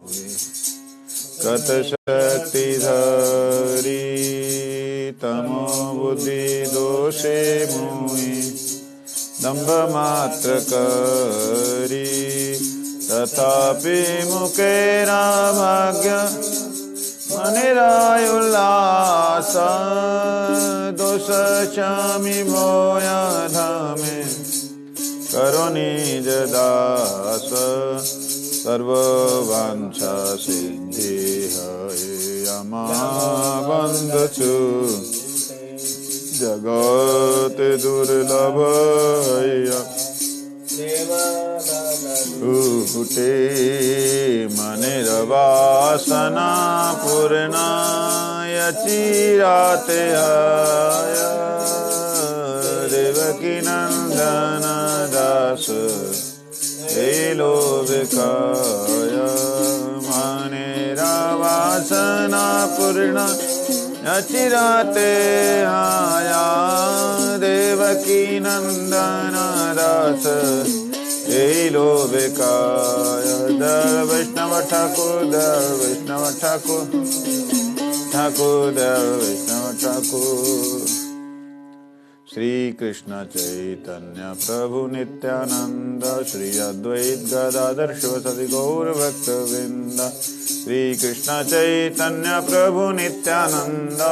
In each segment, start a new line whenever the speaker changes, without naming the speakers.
कत शक्तिधरी तमो बुद्धि दोषे मोहि दंभ मात्र करी तथापि मुखेरा भाग्य मनिरायुल्लास दोष क्षमि मोया धामे करो निज दास सर्ववांछा सिद्धि है यमा बंधु जगत दुर्लभ उठे मनिर्वासना पूर्णाय चिराते आया देवकी नंदन दास हेलो विकाय मनिर्वासना पूर्ण अचिराते आया देवकी नंदन दास हेलो विकाय दर वैष्णव ठाकुर दर वैष्णव ठाकुर ठाकुर दर वैष्णव ठाकुर। श्री कृष्ण चैतन्य प्रभु नित्यानंद श्री अद्वैत गदाधर शिवसदि गौर भक्त वृंद श्री कृष्ण चैतन्य प्रभु नित्यानंद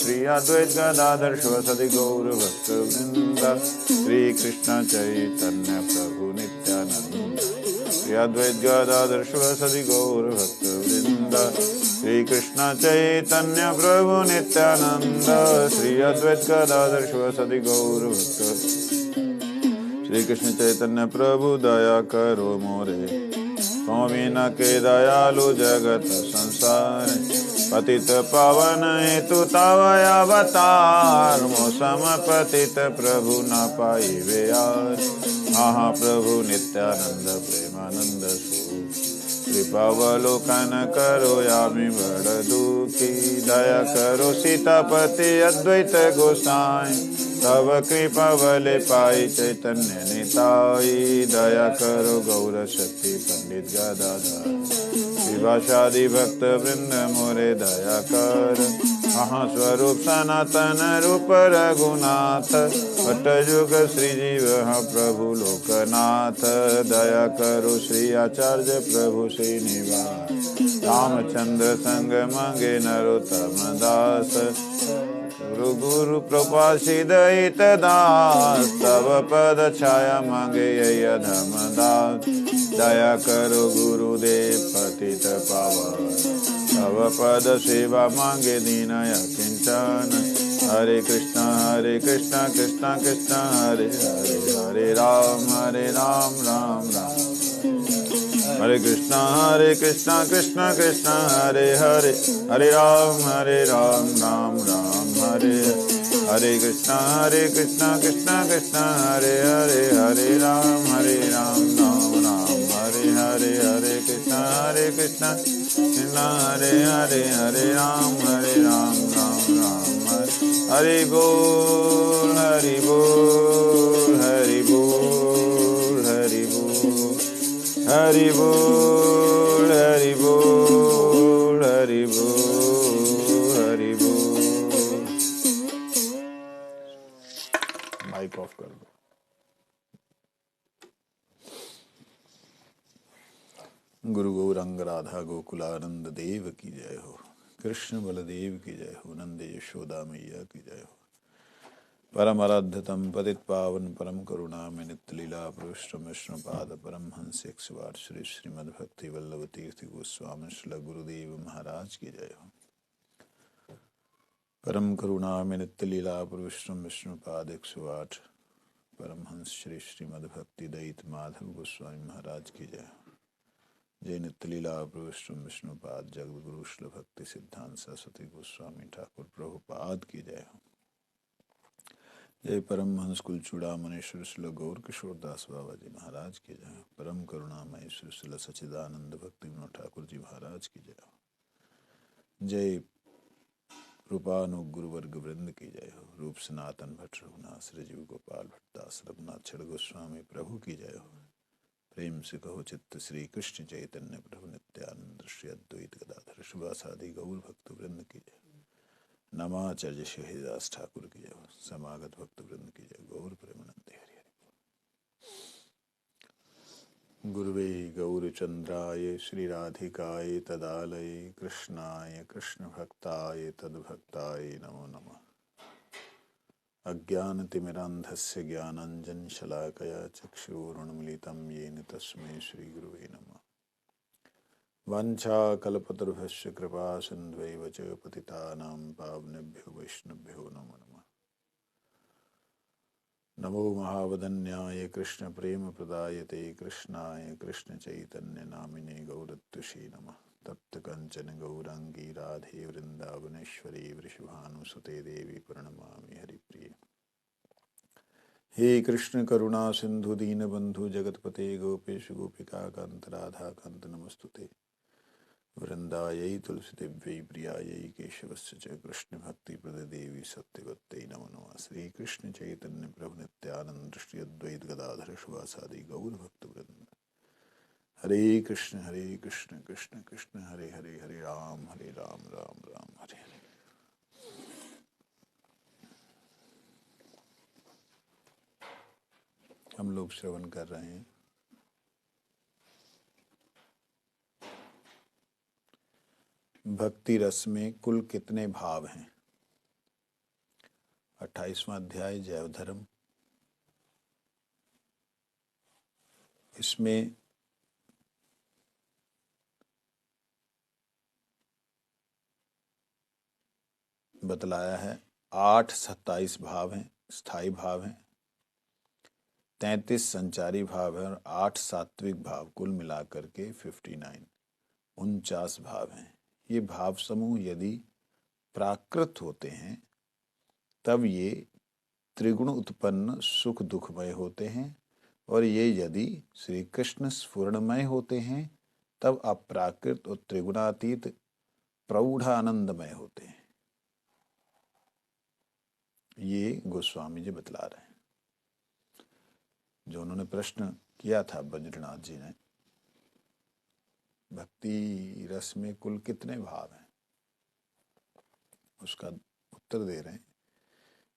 श्री अद्वैत गदाधर शिवसदि गौर भक्त वृंद श्री कृष्ण चैतन्य प्रभु नित्यानंद श्री अद्वैत गदाधर शिवसदि गौर भक्त वृंद श्री कृष्ण चैतन्य प्रभु नित्यानंद श्री अद्वैत गदाधर शिवसदि गौर भक्त। श्री कृष्ण चैतन्य प्रभु दया करो मोरे कौमिन के दयालु जगत संसार पतित पावन हेतु तव अवतार मौसम पतित प्रभु न पाइबे यार महा प्रभु नित्यानंद प्रेमानंद स्वरूप कृपावलोकन करो यामि बड़ दुखी दया करो सीतापति अद्वैत गोसाई तव कृपा बले पाई चैतन्य निताई दया करो गौर शक्ति पंडित गदाधर शिवाशादि भक्त वृंद मोरे दया कर महास्वरूप सनातन रूप रघुनाथ भट्ट युग श्री जीव प्रभु लोकनाथ दया करो श्री आचार्य प्रभु श्रीनिवास रामचंद्र संग मंगे नरोत्तम दास गुरु गुरु प्रपाशिद हित दास तव पद छाया मांगे यधम दास दया करो गुरुदेव पतित पावन तव पद सेवा मांगे दीनय किंचन हरे कृष्ण कृष्ण कृष्ण हरे हरे हरे राम राम राम हरे कृष्ण कृष्ण कृष्ण हरे हरे हरे राम राम राम हरे हरे कृष्ण कृष्ण कृष्ण हरे हरे हरे राम राम राम हरे हरे हरे कृष्ण कृष्ण हरे हरे हरे राम राम राम हरे बोल हरि बोल हरि बोल हरि बोल हरि बोल हरि बोल हरि बोल हरि बोल। माइक ऑफ कर दो। गुरु गौरंग राधा गोकुलानंद देव की जय हो। कृष्ण बलदेव की जय हो। नंद यशोदा मैया की जय हो। परम आराध्यतम पतित पावन परम करुणा में नित्य लीला पुरुष विष्णु पाद परम हंस 108 श्री श्रीमद् भक्ति वल्लभ तीर्थ गोस्वामी श्री गुरुदेव महाराज की जय हो। परम करुणा में नित्य लीला पुरुष विष्णु पाद 108 परम हंस श्री श्रीमद् भक्ति दयित माधव गोस्वामी महाराज की जय हो। जय नित्य लीला पुरुष विष्णुपाद जगत गुरु श्री भक्ति सिद्धांत सरस्वती गोस्वामी ठाकुर प्रभुपाद की जय हो। जय परम हंस कुल चूड़ामणि श्री गौर किशोर दास बाबा जी महाराज की जय। परम करुणामय श्री सच्चिदानंद भक्ति विनोद ठाकुर जी महाराज की जय हो। जय रूपानु गुरुवर्ग वृंद की जय हो। रूप सनातन भट्ट रघुनाथ श्री जीव गोपाल भट्ट दास रघुनाथ छड़ गोस्वामी प्रभु की जय हो। प्रेम से कहो चित्त श्री कृष्ण चैतन्य प्रभु नित्यानंद श्री अद्वैत गदाधर शिवासादि गौर भक्त वृंद की जय। नमाचार्य शेषदास ठाकुर की जय। समागत भक्त वृंद की जय। गौर प्रेमानंद हरि हरि। गुरुवे गौरचंद्राय श्रीराधिकाय तदालये कृष्णाय कृष्ण भक्ताय तद्भक्ताय नमो नमः। अज्ञानतिमिरान्धस्य ज्ञानाञ्जनशलाकया चक्षुरुन्मीलितं येन तस्मै श्रीगुरुवे नमः। वाञ्छाकल्पतरुभ्यश्च कृपा सिन्धुवैव च पतितानां पावनेभ्यो वैष्णवेभ्यो नमो नमः। नमो महावदन्याय कृष्णप्रेमप्रदायते कृष्णाय कृष्णचैतन्यनामिने गौरत्युषे नमः। तप्तकञ्चन गौराङ्गी राधे वृन्दावनेश्वरी वृषभानुसुते देवी प्रणमामि हरिप्रिये। हे कृष्ण करुणा सिंधु दीनबंधु जगतपते गोपेश गोपिका कांत राधा कांत नमस्तुते। वृंदायै तुलसीदेव्यै प्रियायै केशवस्य च कृष्ण भक्ति प्रद देवी सत्यवत्यै नमो नमः। श्री कृष्ण चैतन्य प्रभु नित्यानंद श्री अद्वैत गदाधर शिवासादि गौर भक्त वृंद। हरे कृष्ण कृष्ण कृष्ण हरे हरे, हरे राम राम राम हरे हरे। हम लोग श्रवण कर रहे हैं भक्ति रस में कुल कितने भाव हैं। 28वां अध्याय जैव धर्म। इसमें बतलाया है 8 27 भाव हैं, स्थायी भाव हैं, 33 संचारी भाव है और 8 सात्विक भाव, कुल मिलाकर के 59 49 भाव हैं। ये भाव समूह यदि प्राकृत होते हैं तब ये त्रिगुण उत्पन्न सुख दुखमय होते हैं, और ये यदि श्री कृष्ण स्फुरणमय होते हैं तब अप्राकृत और त्रिगुणातीत प्रौढ़ानंदमय होते हैं। ये गोस्वामी जी बतला रहे हैं। जो उन्होंने प्रश्न किया था बद्रीनाथ जी ने, भक्ति रस में कुल कितने भाव हैं, उसका उत्तर दे रहे हैं।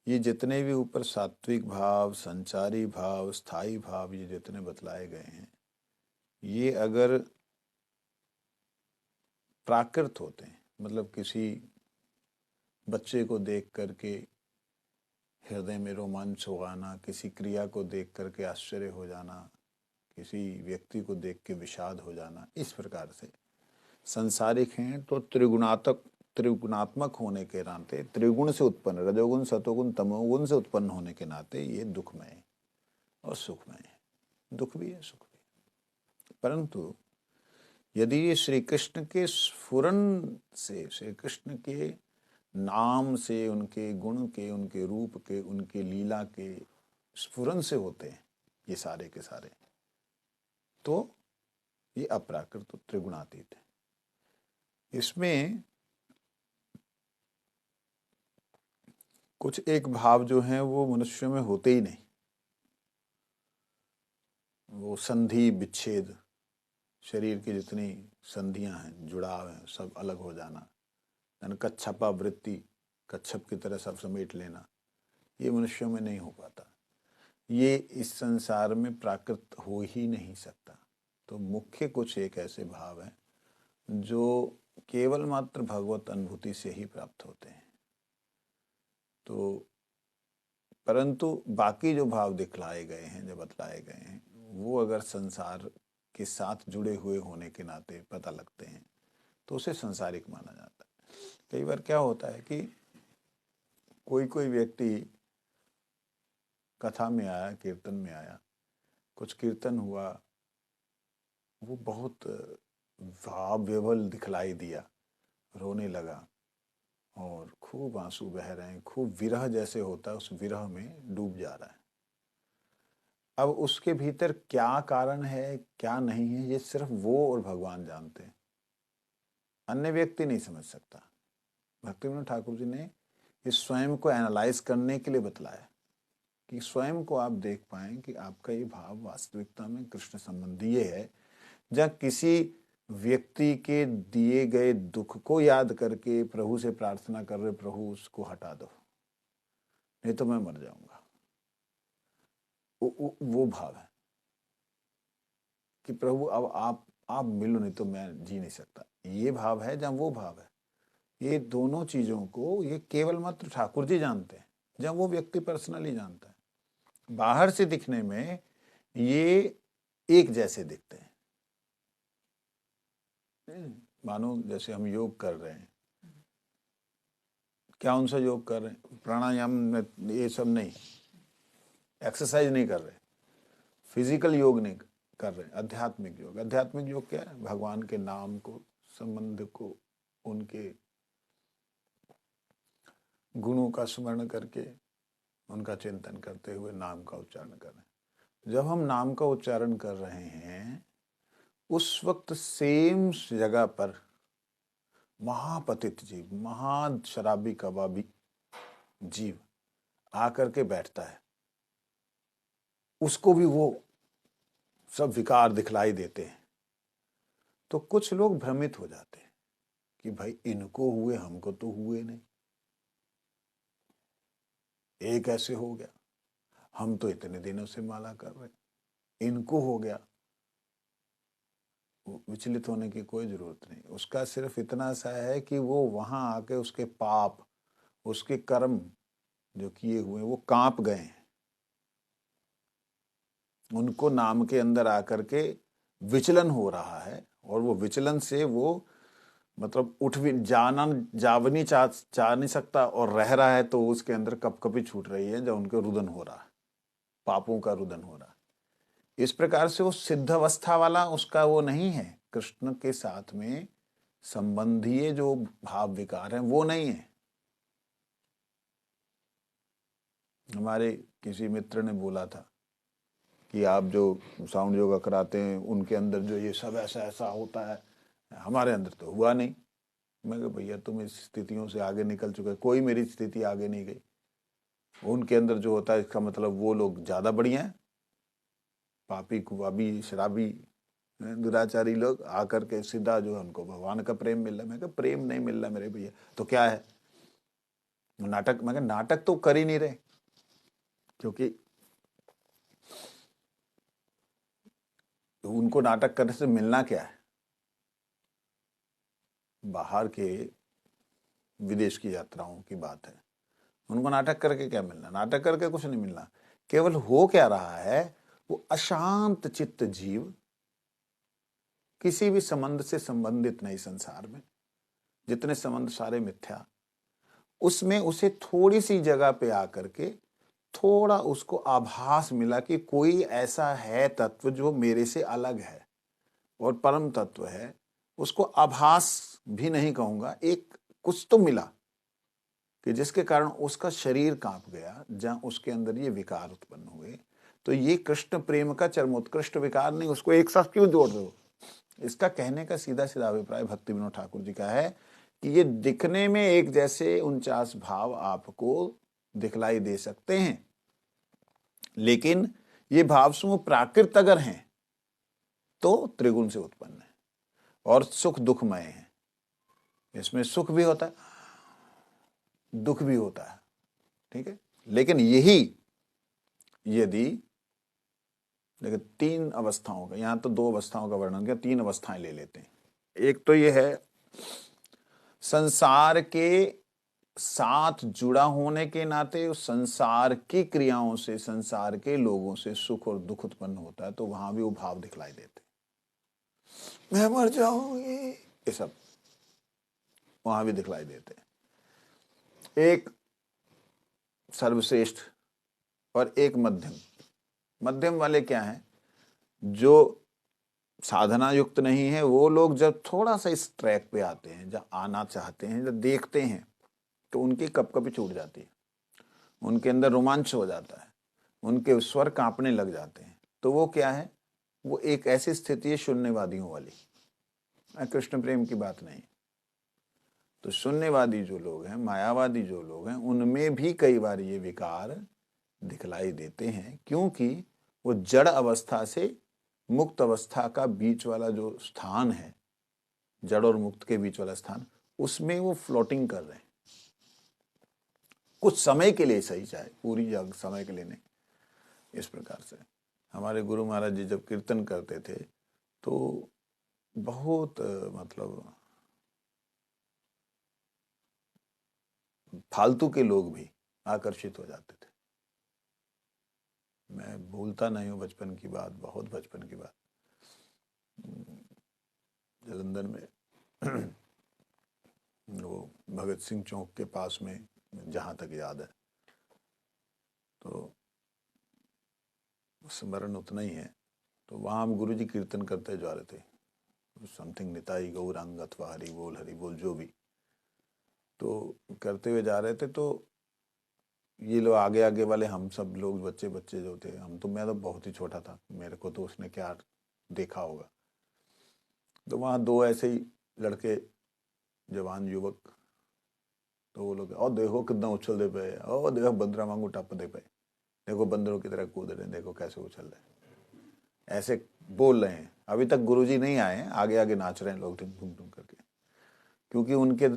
ये जितने भी ऊपर सात्विक भाव, संचारी भाव, स्थायी भाव, ये जितने बतलाए गए हैं, ये अगर प्राकृत होते हैं, मतलब किसी बच्चे को देख करके हृदय में रोमांच हो आना, किसी क्रिया को देख करके आश्चर्य हो जाना, किसी व्यक्ति को देख के विषाद हो जाना, इस प्रकार से संसारिक हैं तो त्रिगुणात्मक होने के नाते, त्रिगुण से उत्पन्न, रजोगुण सतोगुण तमोगुण से उत्पन्न होने के नाते ये दुखमय और सुखमय है। दुख भी है, सुख भी है। परंतु यदि ये श्री कृष्ण के स्फुरन से, श्री कृष्ण के नाम से, उनके गुण के, उनके रूप के, उनके लीला के स्फुरन से होते हैं ये सारे के सारे, तो ये अप्राकृत त्रिगुणातीत है। इसमें कुछ एक भाव जो हैं वो मनुष्य में होते ही नहीं। वो संधि विच्छेद, शरीर की जितनी संधियां हैं, जुड़ाव हैं, सब अलग हो जाना, कच्छपा वृत्ति, कच्छप की तरह सब समेट लेना, ये मनुष्यों में नहीं हो पाता। ये इस संसार में प्राकृत हो ही नहीं सकता। तो मुख्य कुछ एक ऐसे भाव हैं जो केवल मात्र भगवत अनुभूति से ही प्राप्त होते हैं। तो परंतु बाकी जो भाव दिखलाए गए हैं, जो बतलाए गए हैं, वो अगर संसार के साथ जुड़े हुए होने के नाते पता लगते हैं तो उसे संसारिक माना जाता है। कई बार क्या होता है कि कोई व्यक्ति कथा में आया, कीर्तन में आया, कुछ कीर्तन हुआ, वो बहुत भाव विह्वल दिखलाई दिया, रोने लगा और खूब आंसू बह रहे हैं, खूब विरह जैसे होता है, उस विरह में डूब जा रहा है। अब उसके भीतर क्या कारण है, क्या नहीं है, ये सिर्फ वो और भगवान जानते हैं, अन्य व्यक्ति नहीं समझ सकता। भक्ति विनोद ठाकुर जी ने इस स्वयं को एनालाइज करने के लिए बतलाया कि स्वयं को आप देख पाएं कि आपका ये भाव वास्तविकता में कृष्ण संबंधी ये है, जहाँ किसी व्यक्ति के दिए गए दुख को याद करके प्रभु से प्रार्थना कर रहे, प्रभु उसको हटा दो, नहीं तो मैं मर जाऊंगा। वो भाव है कि प्रभु अब आप मिलो, नहीं तो मैं जी नहीं सकता। ये भाव है जहाँ वो भाव है। ये दोनों चीजों को ये केवल मात्र ठाकुर जी जानते हैं, जहाँ वो व्यक्ति पर्सनली जानता है। बाहर से दिखने में ये एक जैसे दिखते हैं। मानो जैसे हम योग कर रहे हैं, क्या उनसे योग कर रहे हैं? प्राणायाम में ये सब नहीं, एक्सरसाइज नहीं कर रहे, फिजिकल योग नहीं कर रहे, आध्यात्मिक योग। आध्यात्मिक योग क्या है? भगवान के नाम को, संबंध को, उनके गुणों का स्मरण करके उनका चिंतन करते हुए नाम का उच्चारण करें। जब हम नाम का उच्चारण कर रहे हैं उस वक्त सेम जगह पर महापतित जीव, महा शराबी कबाबी जीव आकर के बैठता है, उसको भी वो सब विकार दिखलाई देते हैं। तो कुछ लोग भ्रमित हो जाते हैं कि भाई इनको हुए, हमको तो हुए नहीं, ये कैसे हो गया? हम तो इतने दिनों से माला कर रहे, इनको हो गया। विचलित होने की कोई जरूरत नहीं। उसका सिर्फ इतना सा है कि वो वहां आके उसके पाप, उसके कर्म जो किए हुए वो कांप गए हैं, उनको नाम के अंदर आकर के विचलन हो रहा है, और वो विचलन से वो मतलब उठ भी जा भी नहीं चाह नहीं सकता, और रह रहा है तो उसके अंदर कपकपी छूट रही है, जब उनके रुदन हो रहा है, पापों का रुदन हो रहा है। इस प्रकार से वो सिद्ध अवस्था वाला उसका वो नहीं है, कृष्ण के साथ में संबंधीय जो भाव विकार है वो नहीं है। हमारे किसी मित्र ने बोला था कि आप जो साउंड योगा कराते हैं उनके अंदर जो ये सब ऐसा ऐसा होता है, हमारे अंदर तो हुआ नहीं। मैं कहा भैया तुम इस स्थितियों से आगे निकल चुके, कोई मेरी स्थिति आगे नहीं गई। उनके अंदर जो होता है इसका मतलब वो लोग ज्यादा बढ़िया हैं, पापी कुवाबी शराबी दुराचारी लोग आकर के सीधा जो है उनको भगवान का प्रेम मिल रहा है। मैं कहा प्रेम नहीं मिल रहा मेरे भैया, तो क्या है? नाटक। मैं कहा नाटक तो कर ही नहीं रहे, क्योंकि उनको नाटक करने से मिलना क्या है? बाहर के विदेश की यात्राओं की बात है, उनको नाटक करके क्या मिलना? नाटक करके कुछ नहीं मिलना। केवल हो क्या रहा है, वो अशांत चित्त जीव किसी भी संबंध से संबंधित नहीं, संसार में जितने संबंध सारे मिथ्या, उसमें उसे थोड़ी सी जगह पे आकर के थोड़ा उसको आभास मिला कि कोई ऐसा है तत्व जो मेरे से अलग है और परम तत्व है। उसको आभास भी नहीं कहूंगा, एक कुछ तो मिला कि जिसके कारण उसका शरीर कांप गया, जहां उसके अंदर ये विकार उत्पन्न हुए। तो ये कृष्ण प्रेम का चरमोत्कृष्ट विकार नहीं, उसको एक साथ क्यों जोड़ रहे हो? इसका कहने का सीधा सीधा अभिप्राय भक्ति विनोद ठाकुर जी का है कि ये दिखने में एक जैसे 49 भाव आपको दिखलाई दे सकते हैं, लेकिन ये भाव समूह प्राकृत अगर हैं तो त्रिगुण से उत्पन्न है और सुख दुखमय है। इसमें सुख भी होता है, दुख भी होता है, ठीक है। लेकिन यही यदि देखिए 3 अवस्थाओं का, यहां तो 2 अवस्थाओं का वर्णन किया, 3 अवस्थाएं ले लेते हैं। एक तो यह है संसार के साथ जुड़ा होने के नाते, उस संसार की क्रियाओं से, संसार के लोगों से सुख और दुख उत्पन्न होता है, तो वहां भी वो भाव दिखलाई देते, मैं मर जाऊंगी, ये सब वहां भी दिखलाई देते हैं। एक सर्वश्रेष्ठ और एक मध्यम। मध्यम वाले क्या हैं? जो साधना युक्त नहीं है, वो लोग जब थोड़ा सा इस ट्रैक पे आते हैं, जब आना चाहते हैं, जब देखते हैं, तो उनकी कपकपी छूट जाती है, उनके अंदर रोमांच हो जाता है, उनके स्वर कांपने लग जाते हैं। तो वो क्या है? वो एक ऐसी स्थिति है शून्यवादियों वाली, कृष्ण प्रेम की बात नहीं। तो शून्यवादी जो लोग हैं, मायावादी जो लोग हैं, उनमें भी कई बार ये विकार दिखलाई देते हैं, क्योंकि वो जड़ अवस्था से मुक्त अवस्था का बीच वाला जो स्थान है, जड़ और मुक्त के बीच वाला स्थान, उसमें वो फ्लोटिंग कर रहे हैं कुछ समय के लिए, सही चाहे पूरी जग समय के लिए नहीं। इस प्रकार से हमारे गुरु महाराज जी जब कीर्तन करते थे तो बहुत मतलब फालतू के लोग भी आकर्षित हो जाते थे। मैं भूलता नहीं हूँ बचपन की बात, बहुत बचपन की बात। जालंधर में वो भगत सिंह चौक के पास में, जहाँ तक याद है, तो स्मरण उतना ही है, तो वहाँ हम गुरु जी कीर्तन करते जा रहे थे, समथिंग निताई गौरांग अथवा हरि बोल जो भी, तो करते हुए जा रहे थे। तो ये लोग आगे आगे वाले, हम सब लोग बच्चे बच्चे जो थे, मैं तो बहुत ही छोटा था, मेरे को तो उसने क्या देखा होगा। तो वहाँ दो ऐसे ही लड़के, जवान युवक, तो वो लोग, और देखो कितना उछल दे पे, और देखो बंदरा वांगू टप दे पे, देखो बंदरों की तरह कूद रहे हैं, देखो कैसे उछल रहे हैं, ऐसे बोल रहे हैं। अभी तक गुरुजी नहीं आए हैं, आगे आगे नाच रहे हैं लोग ढूम ढूम ढूम करके, क्योंकि उनके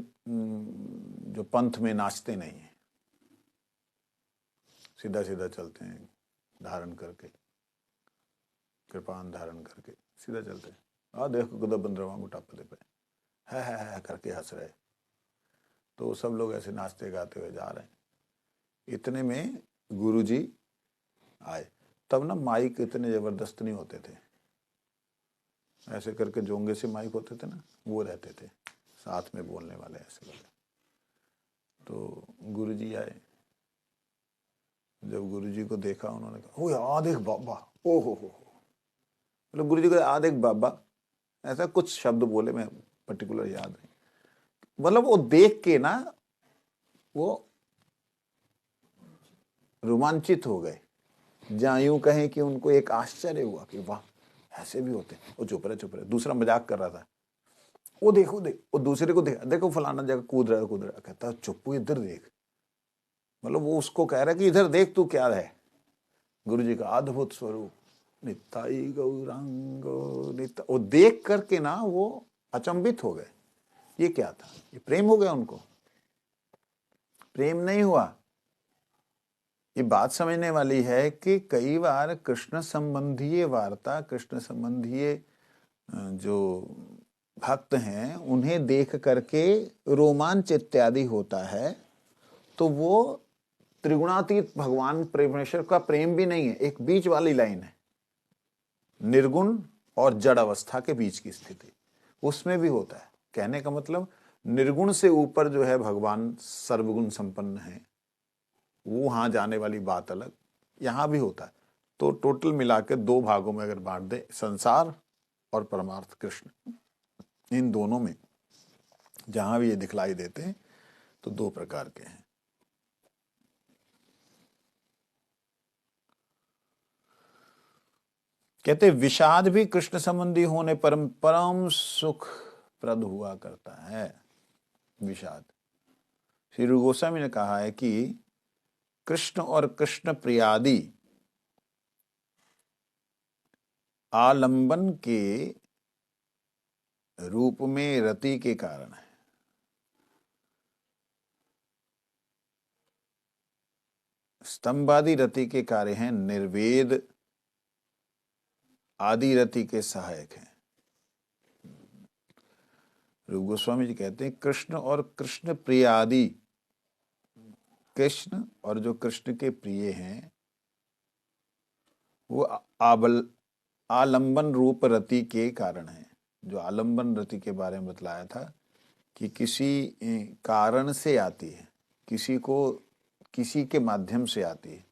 जो पंथ में नाचते नहीं है, सीधा सीधा चलते हैं, धारण करके, कृपान धारण करके सीधा चलते हैं। देखो खुदा बंदरवा मुटापा दे पे है करके हंस रहे। तो सब लोग ऐसे नाचते गाते हुए जा रहे हैं। इतने में गुरुजी आए। तब ना माइक इतने जबरदस्त नहीं होते थे, ऐसे करके जोंगे से माइक होते थे ना, वो रहते थे साथ में बोलने वाले ऐसे वाले। तो गुरुजी आए। जब गुरुजी को देखा, उन्होंने कहा, ओ आ देख बाबा, ओ हो, मतलब गुरुजी को आ देख बाबा, ऐसा कुछ शब्द बोले, मैं पर्टिकुलर याद नहीं। मतलब वो देख के ना वो रोमांचित हो गए, जहाँ यूं कहें कि उनको एक आश्चर्य हुआ कि वाह ऐसे भी होते हैं। वो चुप रहे। दूसरा मजाक कर रहा था, वो देखो वो दूसरे को देखो फलाना जगह कूद रहा है, कहता चुप, इधर देख। मतलब वो उसको कह रहा है कि इधर देख तू क्या है। गुरु जी का अद्भुत स्वरूप, निताई गौरांग निता, वो देख करके ना वो अचंभित हो गए। ये क्या था? ये प्रेम हो गया उनको? प्रेम नहीं हुआ। ये बात समझने वाली है कि कई बार कृष्ण संबंधी वार्ता, कृष्ण संबंधी जो भक्त हैं, उन्हें देख करके रोमांच इत्यादि होता है, तो वो त्रिगुणातीत भगवान परमेश्वर का प्रेम भी नहीं है, एक बीच वाली लाइन है, निर्गुण और जड़ अवस्था के बीच की स्थिति, उसमें भी होता है। कहने का मतलब निर्गुण से ऊपर जो है भगवान सर्वगुण संपन्न है, वो वहां जाने वाली बात अलग, यहां भी होता है। तो टोटल मिलाकर दो भागों में अगर बांट दे, संसार और परमार्थ कृष्ण, इन दोनों में जहां भी ये दिखलाई देते हैं तो दो प्रकार के हैं। कहते विषाद भी कृष्ण संबंधी होने पर परम सुख प्रद हुआ करता है। विषाद, श्री रूप गोस्वामी ने कहा है कि कृष्ण और कृष्ण प्रियादि आलंबन के रूप में रति के कारण है। स्तंभादि रति के कार्य हैं, निर्वेद आदि रति के सहायक हैं। रूप गोस्वामी जी कहते हैं कृष्ण और कृष्ण प्रियादि, कृष्ण और जो कृष्ण के प्रिय हैं, वो आलंबन रूप रति के कारण है। जो आलंबन रति के बारे में बतलाया था कि किसी कारण से आती है, किसी के माध्यम से आती है,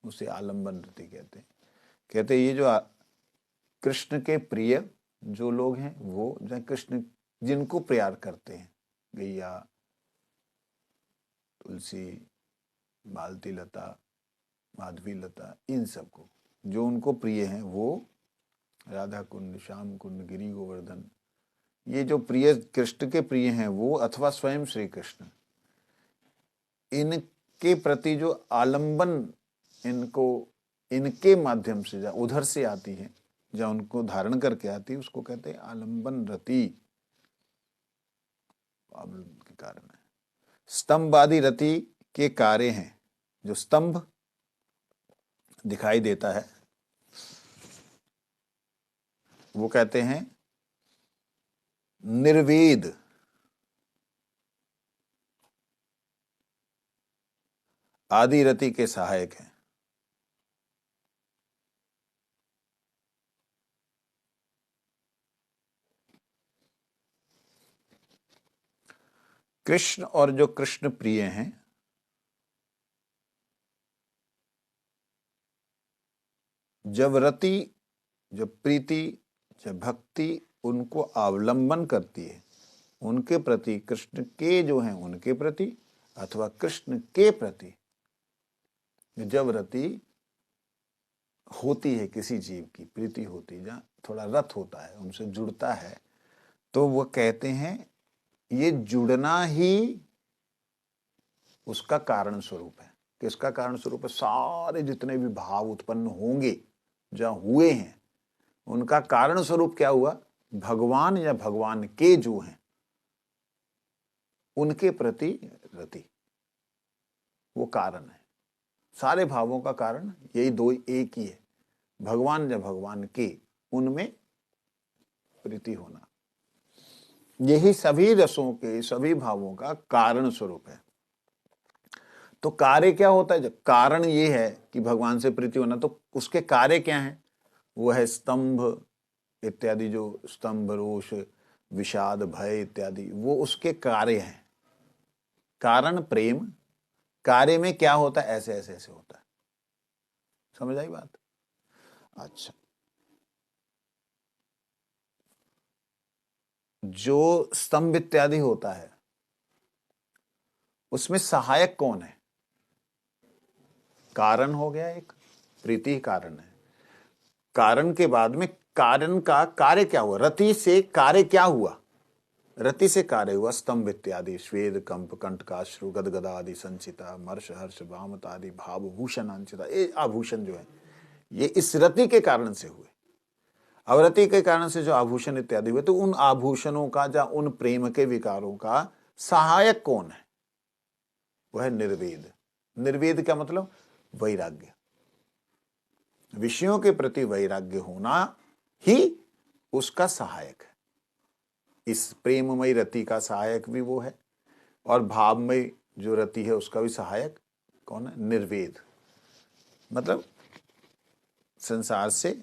उसे आलंबन रति कहते हैं। कहते ये जो कृष्ण के प्रिय जो लोग हैं, वो जो कृष्ण जिनको प्यार करते हैं, गैया, तुलसी, मालती लता, माधवी लता, इन सबको जो उनको प्रिय हैं, वो राधा कुंड, श्याम कुंड, गिरी गोवर्धन, ये जो प्रिय कृष्ण के प्रिय हैं वो, अथवा स्वयं श्री कृष्ण, इनके प्रति जो आलंबन इनको इनके माध्यम से जहाँ उधर से आती है, जहाँ उनको धारण करके आती है, उसको कहते हैं आलंबन रति। आलंबन के कारण है। स्तंभ आदि रति के कार्य हैं। जो स्तंभ दिखाई देता है वो कहते हैं निर्वेद। आदि रति के सहायक हैं। कृष्ण और जो कृष्ण प्रिय हैं, जब रति, जब प्रीति, जब भक्ति उनको अवलंबन करती है, उनके प्रति, कृष्ण के जो हैं उनके प्रति अथवा कृष्ण के प्रति जब रति होती है, किसी जीव की प्रीति होती है, जहाँ थोड़ा रत होता है, उनसे जुड़ता है, तो वो कहते हैं ये जुड़ना ही उसका कारण स्वरूप है। किसका कारण स्वरूप है? सारे जितने भी भाव उत्पन्न होंगे, जहाँ हुए हैं, उनका कारण स्वरूप क्या हुआ? भगवान या भगवान के जो हैं उनके प्रति रति, वो कारण है। सारे भावों का कारण यही दो, एक ही है, भगवान या भगवान के, उनमें प्रीति होना। यही सभी रसों के, सभी भावों का कारण स्वरूप है। तो कार्य क्या होता है? जब कारण ये है कि भगवान से प्रीति होना, तो उसके कार्य क्या है? वो है स्तंभ इत्यादि, जो स्तंभ, रोष, विषाद, भय इत्यादि, वो उसके कार्य हैं। कारण प्रेम, कार्य में क्या होता है? ऐसे ऐसे ऐसे होता है। समझ आई बात? अच्छा, जो स्तंभ इत्यादि होता है उसमें सहायक कौन है? कारण हो गया एक, प्रीति कारण है। कारण के बाद में कारण का कार्य क्या हुआ? रति से कार्य क्या हुआ? रति से कार्य हुआ स्तंभ इत्यादि, श्वेद, कंप, कंटकाश्रु, गदगदा आदि संचिता, मर्ष, हर्ष, भामत आदि भाव भूषण अंचिता, ये आभूषण जो है ये इस रति के कारण से हुए। अवरति के कारण से जो आभूषण इत्यादि हुए, तो उन आभूषणों का या उन प्रेम के विकारों का सहायक कौन है? वह है निर्वेद। निर्वेद क्या मतलब? वैराग्य। विषयों के प्रति वैराग्य होना ही उसका सहायक है। इस प्रेममयी रति का सहायक भी वो है, और भावमय जो रति है उसका भी सहायक कौन है? निर्वेद। मतलब संसार से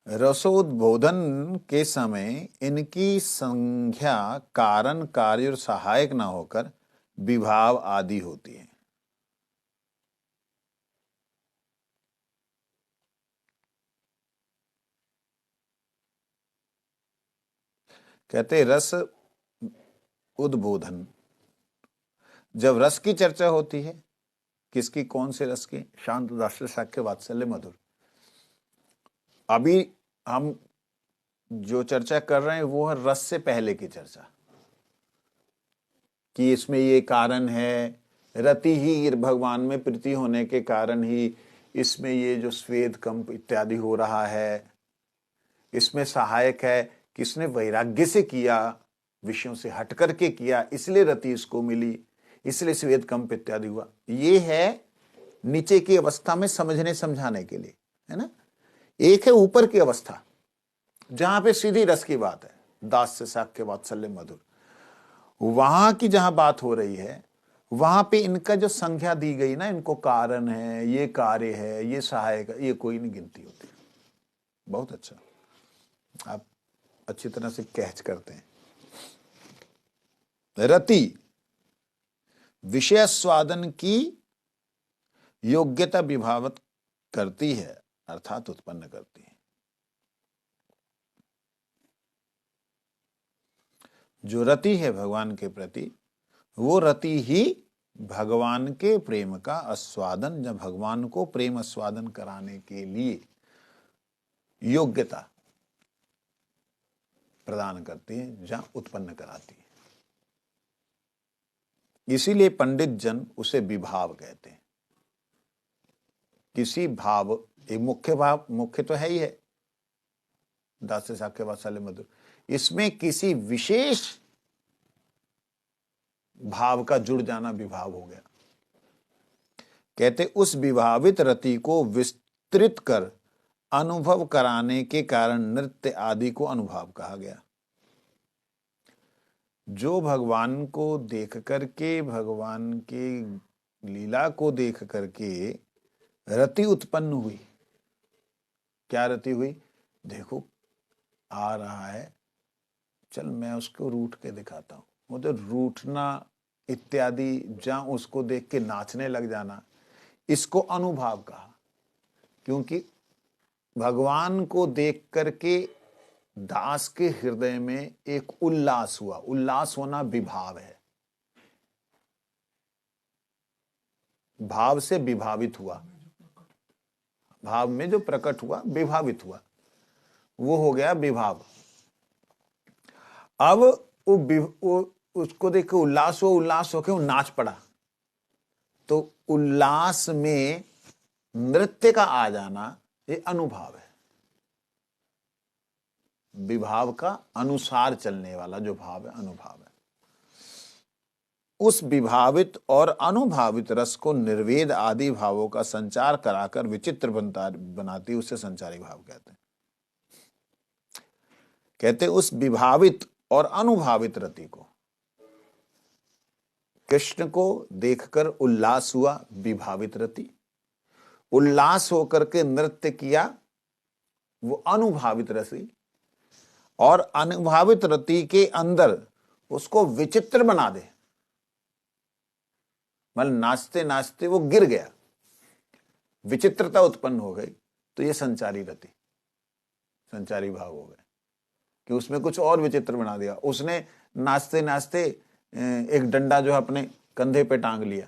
रसोद्बोधन के समय इनकी संज्ञा कारण, कार्य और सहायक ना होकर विभाव आदि होती है। कहते रस उद्बोधन, जब रस की चर्चा होती है, किसकी? कौन से रस की? शांत, दास्य, साक्ष्य, वात्सल्य, मधुर। अभी हम जो चर्चा कर रहे हैं वो है रस से पहले की चर्चा, कि इसमें ये कारण है, रति ही भगवान में प्रीति होने के कारण ही इसमें ये जो स्वेद, कंप इत्यादि हो रहा है, इसमें सहायक है कि इसने वैराग्य से किया, विषयों से हट करके किया, इसलिए रति इसको मिली, इसलिए स्वेद, कंप इत्यादि हुआ। ये है नीचे की अवस्था में समझने समझाने के लिए, है ना। एक है ऊपर की अवस्था, जहां पे सीधी रस की बात है, दास्य, साक्ष्य, वात्सल्य, मधुर। वहां की जहां बात हो रही है, वहां पे इनका जो संख्या दी गई ना, इनको कारण है, ये कार्य है, ये सहायक है, ये कोई नहीं गिनती होती। बहुत अच्छा, आप अच्छी तरह से कैच करते हैं। रति विषय स्वादन की योग्यता विभावत करती है, अर्थात उत्पन्न करती है। जो रति है भगवान के प्रति, वो रति ही भगवान के प्रेम का आस्वादन, या भगवान को प्रेम आस्वादन कराने के लिए योग्यता प्रदान करती है, जहां उत्पन्न कराती है। इसीलिए पंडित जन उसे विभाव कहते हैं। किसी भाव, एक मुख्य भाव, मुख्य तो है ही है, दास्य साक्ष्य वात्सल्य मधुर, इसमें किसी विशेष भाव का जुड़ जाना विभाव हो गया। कहते उस विभावित रति को विस्तृत कर अनुभव कराने के कारण नृत्य आदि को अनुभाव कहा गया। जो भगवान को देख करके, भगवान के लीला को देख करके रति उत्पन्न हुई। क्या रति हुई? देखो आ रहा है, चल मैं उसको रूठ के दिखाता हूं। वो तो रूठना इत्यादि, जहां उसको देख के नाचने लग जाना, इसको अनुभाव कहा। क्योंकि भगवान को देख करके दास के हृदय में एक उल्लास हुआ। उल्लास होना विभाव है। भाव से विभावित हुआ, भाव में जो प्रकट हुआ, विभावित हुआ, वो हो गया विभाव। अब वो उसको देख के उल्लास हो, उल्लास होके वो नाच पड़ा। तो उल्लास में नृत्य का आ जाना ये अनुभाव है। विभाव का अनुसार चलने वाला जो भाव है, अनुभाव है। उस विभावित और अनुभावित रस को निर्वेद आदि भावों का संचार कराकर विचित्र बनाती, उसे संचारी भाव कहते हैं। कहते उस विभावित और अनुभावित रति को, कृष्ण को देखकर उल्लास हुआ, विभावित रति। उल्लास होकर के नृत्य किया, वो अनुभावित रति। और अनुभावित रति के अंदर उसको विचित्र बना दे, मतलब नाचते नाचते वो गिर गया, विचित्रता उत्पन्न हो गई, तो ये संचारी रति, संचारी भाव हो गए। कि उसमें कुछ और विचित्र बना दिया। उसने नाचते नाचते एक डंडा जो है अपने कंधे पे टांग लिया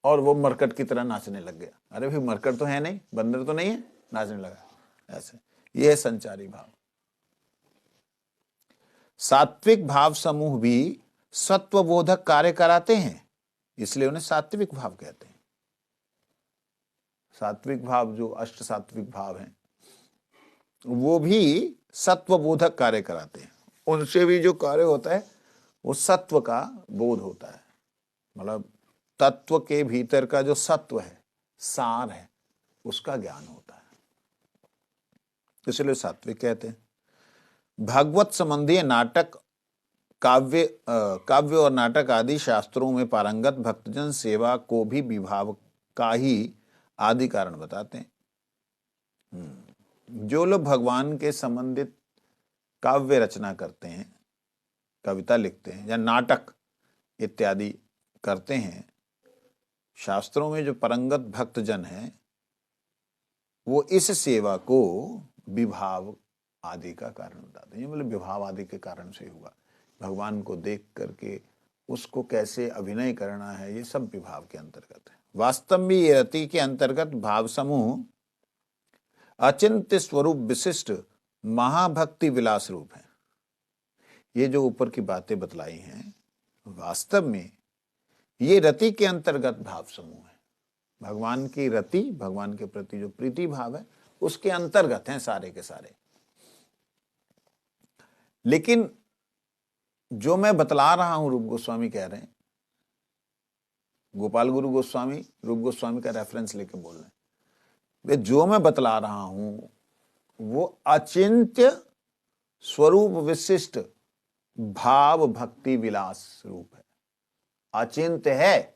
और वो मरकट की तरह नाचने लग गया। अरे भाई मरकट तो है नहीं, बंदर तो नहीं है, नाचने लगा ऐसे। ये है संचारी भाव। सात्विक भाव समूह भी सत्वबोधक कार्य कराते हैं, इसलिए उन्हें सात्विक भाव कहते हैं। सात्विक भाव, जो अष्ट सात्विक भाव हैं, वो भी सत्वबोधक कार्य कराते हैं। उनसे भी जो कार्य होता है वो सत्व का बोध होता है, मतलब तत्व के भीतर का जो सत्व है, सार है, उसका ज्ञान होता है, इसलिए सात्विक कहते हैं। भागवत संबंधी नाटक, काव्य और नाटक आदि शास्त्रों में पारंगत भक्तजन सेवा को भी विभाव का ही आदि कारण बताते हैं। जो लोग भगवान के संबंधित काव्य रचना करते हैं, कविता लिखते हैं या नाटक इत्यादि करते हैं, शास्त्रों में जो परंगत भक्तजन हैं, वो इस सेवा को विभाव आदि का कारण बताते हैं। मतलब विभाव आदि के कारण से हुआ, भगवान को देख करके उसको कैसे अभिनय करना है, ये सब विभाव के अंतर्गत है। वास्तव में ये रति के अंतर्गत भाव समूह अचिंत्य स्वरूप विशिष्ट महाभक्ति विलास रूप है। ये जो ऊपर की बातें बतलाई हैं, वास्तव में ये रति के अंतर्गत भाव समूह है। भगवान की रति, भगवान के प्रति जो प्रीति भाव है, उसके अंतर्गत हैं सारे के सारे। लेकिन जो मैं बतला रहा हूं, रूप गोस्वामी कह रहे हैं, गोपाल गुरु गोस्वामी रूप गोस्वामी का रेफरेंस लेके बोल रहे हैं, वे जो मैं बतला रहा हूं वो अचिंत्य स्वरूप विशिष्ट भाव भक्ति विलास रूप है। अचिंत्य है,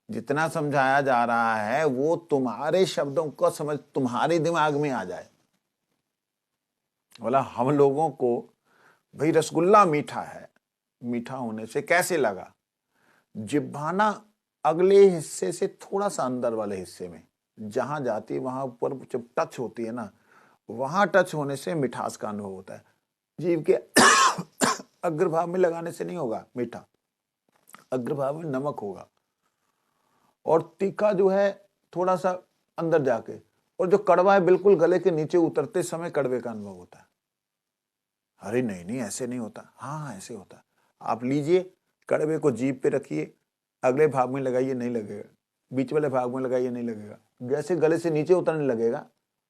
जितना समझाया जा रहा है वो तुम्हारे शब्दों को समझ, तुम्हारे दिमाग में आ जाए। बोला हम लोगों को भाई रसगुल्ला मीठा है, मीठा होने से कैसे लगा? जिह्वाना अगले हिस्से से थोड़ा सा अंदर वाले हिस्से में जहां जाती है, वहां ऊपर जब टच होती है ना, वहां टच होने से मिठास का अनुभव होता है। जीव के अग्रभाग में लगाने से नहीं होगा मीठा, अग्रभाग में नमक होगा, और तीखा जो है थोड़ा सा अंदर जाके, और जो कड़वा है बिल्कुल गले के नीचे उतरते समय कड़वे का अनुभव होता है। अरे नहीं नहीं ऐसे नहीं होता। हाँ ऐसे होता है। आप लीजिए, कड़वे को जीभ पे रखिए, अगले भाग में लगाइए नहीं लगेगा, बीच वाले भाग में लगाइए नहीं लगेगा, जैसे गले से नीचे उतरने लगेगा